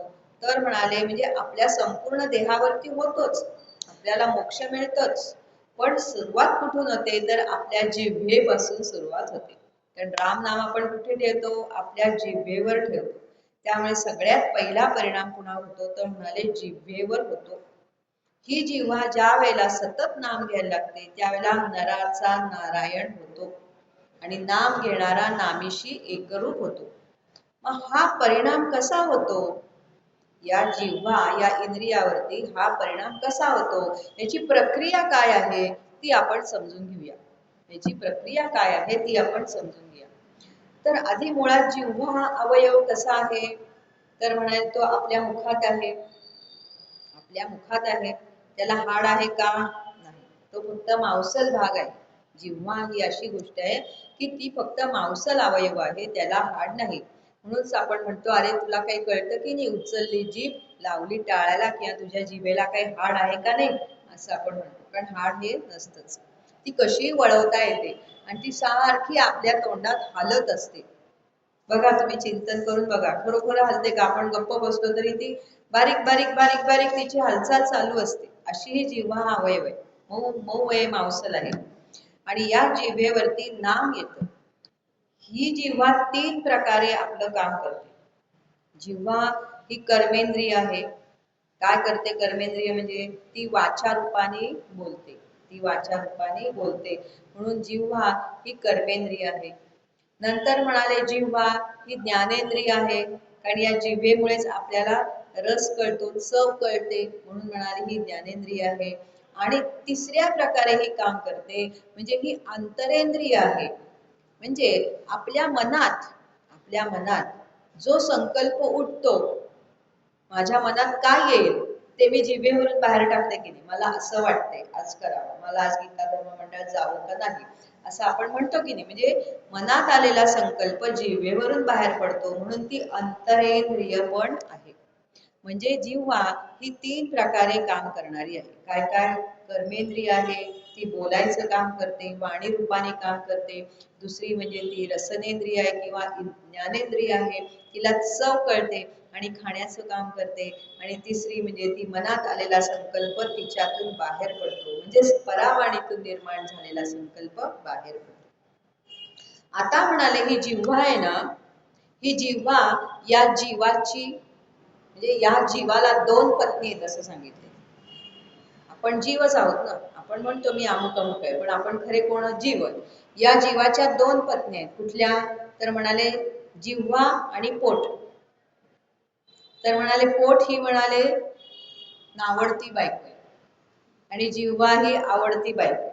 तर म्हणाले म्हणजे आपल्या संपूर्ण देहावरती होतोच, आपल्याला मोक्ष मिळतच, पण सुरुवात कुठून होते तर आपल्या जिभेपासून सुरुवात होते. कारण राम नाम आपण कुठे ठेवतो, आपल्या जिभेवर ठेवतो. त्यामुळे सगळ्यात पहिला परिणाम कुणावर होतो तर म्हणाले जिभेवर होतो. ही जिव्हा ज्या वेळेला सतत नाम घ्यायला लागते त्यावेळेला नराचा नारायण होतो आणि नाम घेणारा नामीशी एकरूप होतो. मग हा परिणाम कसा होतो, या जिव्हा या इंद्रियावरती हा परिणाम कसा होतो, याची प्रक्रिया काय आहे ती आपण समजून घेऊया. याची प्रक्रिया काय आहे ती आपण समजून घेऊया. तर आधी मुळात जिव्हा हा अवयव कसा आहे तर म्हणाल तो आपल्या मुखात आहे. आपल्या मुखात आहे, त्याला हाड आहे का नाही, तो फक्त मांसल भाग आहे. जिव्हा ही अशी गोष्ट आहे की ती फक्त मांसल अवयव आहे, त्याला हाड नाही. म्हणून आपण म्हणतो अरे तुला काही कळतं की नाही, उचलली जीभ लावली टाळायला किंवा तुझ्या जिभेला काही हाड आहे का नाही असं आपण म्हणतो. कारण हाड हे नसतंच, ती कशी वळवता येते आणि ती सारखी आपल्या तोंडात हालत असते. बघा तुम्ही चिंतन करून बघा, खरोखर हलते का, आपण गप्प बसलो तरी ती बारीक बारीक बारीक बारीक तिची हालचाल चालू असते. अशी ही जिव्हा हा अवयव आहे, मऊ मऊ आहे, मांसल आहे. आणि या जिभेवरती नाम येतं. ही जिव्हा 3 प्रकारे आपलं काम करते. जिव्हा ही कर्मेंद्रिय आहे. काय करते कर्मेंद्रिय, म्हणजे ती वाचा रूपाने बोलते, ती वाचा रूपाने बोलते. म्हणून जिव्हा ही कर्मेंद्रिय आहे. नंतर म्हणाले जिव्हा ही ज्ञानेंद्रिय आहे, कारण या जिभेमुळेच आपल्याला रस कळतो, चव कळते, म्हणून म्हणाले ही ज्ञानेंद्रिय आहे. आणि तिसऱ्या प्रकारे ही काम करते म्हणजे ही अंतरेंद्रिय आहे. म्हणजे आपल्या मनात जो संकल्प उठतो, माझ्या मनात काय येईल ते मी जिभेवरून बाहेर टाकते की नाही, मला असं वाटतंय आज करावं, मला आज गीता धर्म मंडळात जावं का नाही असं आपण म्हणतो की नाही. म्हणजे मनात आलेला संकल्प जिभेवरून बाहेर पडतो, म्हणून ती अंतरेंद्रिय पण आहे. म्हणजे जिव्हा ही 3 प्रकारे काम करणारी आहे. काय काय, कर्मेंद्रिय आहे, ती बोलायचं काम करते, वाणी रूपाने काम करते. दुसरी म्हणजे ती रसनेंद्रिय आहे किंवा ज्ञानेंद्रिय आहे, तिला चव कळते आणि खाण्याचं काम करते. आणि तिसरी म्हणजे ती मनात आलेला संकल्प तिच्यातून बाहेर पडतो, म्हणजे परावाणीतून निर्माण झालेला संकल्प बाहेर पडतो. आता म्हणाले ही जिव्हा आहे ना, ही जिव्हा या जीवाची म्हणजे या जीवाला दोन पत्नी आहेत असं सांगितले. आपण जीवच आहोत ना, आपण म्हणतो मी अमुक अमुक आहे, पण आपण खरे कोण? जीव. या जीवाच्या दोन पत्नी आहेत. कुठल्या? तर म्हणाले जिव्हा आणि पोट. तर म्हणाले पोट ही म्हणाले नावडती बायको आहे आणि जिव्हा ही आवडती बायको.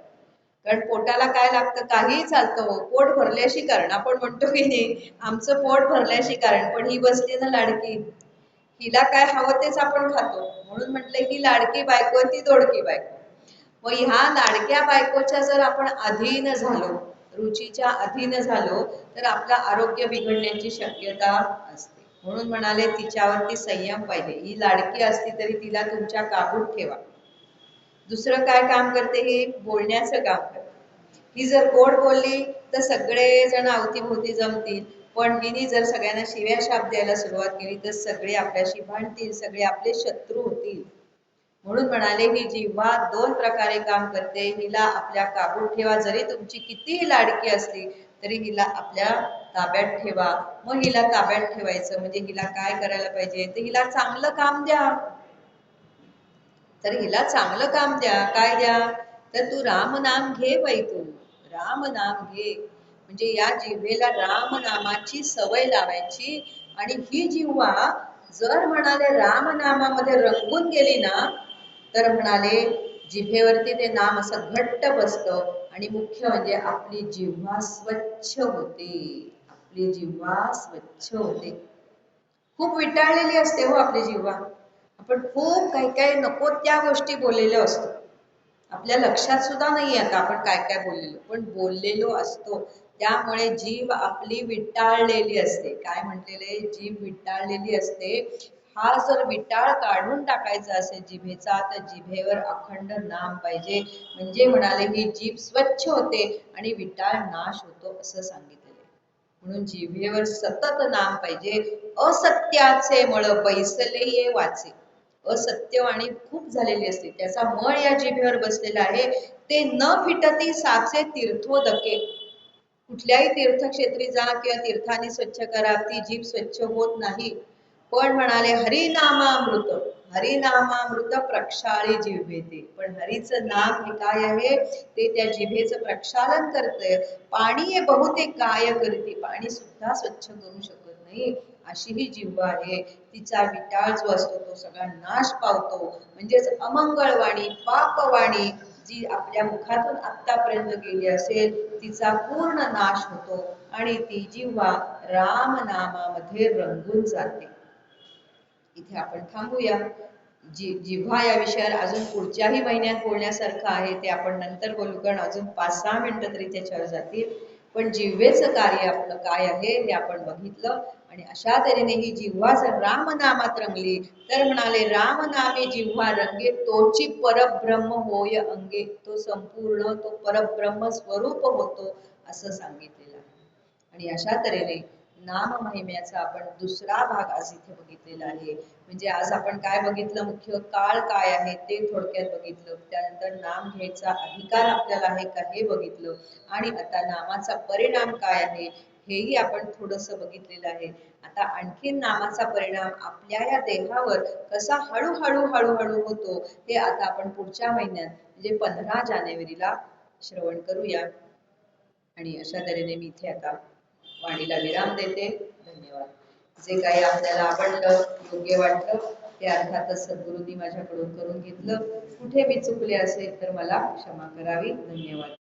कारण पोटाला काय लागतं? काहीही चालतं हो, पोट भरल्याशी कारण. आपण म्हणतो की नाही आमचं पोट भरल्याशी कारण, पण ही बसली ना लाडकी, हिला काय हवं तेच आपण खातो. म्हणून म्हटलंय की लाडकी बायको ती दोडकी बायको. मग ह्या लाडक्या बायकोच्या जर आपण अधीन झालो, रुचीच्या अधीन झालो, तर आपलं आरोग्य बिघडण्याची शक्यता असते. म्हणून म्हणाले तिच्यावरती संयम पाहिजे. ही लाडकी असती तरी तिला तुमच्या काबूत ठेवा. दुसरं काय काम करते? ही बोलण्याचं काम करते. ही जर गोड बोलली तर सगळे जण अवतीभोवती जमतील, पण हिने जर सगळ्यांना शिव्या शाप द्यायला सुरुवात केली तर सगळे आपल्याशी भांडतील, सगळे आपले शत्रू होतील. म्हणून म्हणाले ही जिव्हा दोन प्रकारे काम करते. हिला आपल्या काबूत ठेवा. जरी तुमची कितीही लाडकी असली तरी हिला आपल्या ताब्यात ठेवा. मग हिला ताब्यात ठेवायचं म्हणजे हिला काय करायला पाहिजे? तर हिला चांगलं काम द्या. तर हिला चांगलं काम द्या. काय द्या? तर तू राम नाम घे बाई, तू राम नाम घे. म्हणजे या जिव्हेला राम नामाची सवय लावायची. आणि ही जिव्हा जर म्हणाले राम नामामध्ये रंगून गेली ना, तर म्हणाले जिभेवरती ते नाम असं घट्ट बसतं आणि मुख्य म्हणजे आपली जिव्हा स्वच्छ होते. आपली जिव्हा स्वच्छ होते. खूप विटाळलेली असते हो आपली जिव्हा. आपण खूप काही काही नको त्या गोष्टी बोललेलो असतो. आपल्या लक्षात सुद्धा नाही आता आपण काय काय बोललेलो, पण बोललेलो असतो. त्यामुळे जीभ आपली विटाळलेली असते. काय म्हटलेले? जीभ विटाळलेली असते. हा जर विटाळ काढून टाकायचा असेल जिभेचा, तर जिभेवर अखंड नाम पाहिजे. म्हणजे म्हणाले ही जीभ स्वच्छ होते आणि विटाळ नाश होतो असं सांगितलेले. म्हणून जिभेवर सतत नाम पाहिजे. असत्याचे मळ बैसले ये वाचे. असत्यवाणी खूप झालेली असते, त्याचा मळ या जिभेवर बसलेला आहे. ते न फिटती साचे तीर्थोदके. कुठल्याही तीर्थक्षेत्री जा किंवा तीर्थाने स्वच्छ करा, ती जीभ स्वच्छ होत नाही. पण म्हणाले हरिनामामृत, हरिनामामृत प्रक्षाळी जिव्हेते. पण हरीचं नाम हे काय आहे? ते त्या जिभेचं प्रक्षालन करतंय. पाणी हे बहुतेक काय करते, पाणी सुद्धा स्वच्छ करू शकत नाही अशी ही जिव्हा आहे. तिचा विटाळ जो असतो तो सगळा नाश पावतो. म्हणजेच अमंगळवाणी, पापवाणी जी आपल्या मुखातून आतापर्यंत गेली असेल तिचा पूर्ण नाश होतो आणि ती जिव्हा राम नामामध्ये रंगून जाते. इथे आपण थांबूया. जिव्हा या विषयावर अजून पुढच्याही महिन्यात बोलण्यासारखं आहे, ते आपण नंतर बोलू, कारण अजून 5-6 मिनिटं तरी त्याच्यावर जातील. पण जिव्हेचं कार्य आपलं काय आहे हे आपण बघितलं. आणि अशा तऱ्हेने ही जिव्हा जर रामनामात रंगली तर म्हणाले रामनामे जिव्हा रंगे तोची परब्रह्म होय अंगे. तो संपूर्ण तो परब्रह्म स्वरूप होतो असं सांगितलेलं आहे. आणि अशा तऱ्हेने नाम महिम्याचा आपण दुसरा भाग आज इथे बघितलेला आहे. म्हणजे आज आपण काय बघितलं? मुख्य काळ काय आहे ते थोडक्यात बघितलं. त्यानंतर नाम घ्यायचा अधिकार आपल्याला आहे का हे बघितलं. आणि आता नामाचा परिणाम काय आहे हेही आपण थोडंसं बघितलेलं आहे. आता आणखीन नामाचा परिणाम आपल्या या देहावर कसा हळूहळू हळूहळू होतो हे आता आपण पुढच्या महिन्यात म्हणजे 15 जानेवारीला श्रवण करूया. आणि अशा तऱ्हेने मी इथे आता वाणीला विराम देते. धन्यवाद. जे काही आपल्याला आवडलं, योग्य वाटलं ते अर्थातच सद्गुरूंनी माझ्याकडून करून घेतलं. कुठे मी चुकले असेल तर मला क्षमा करावी. धन्यवाद.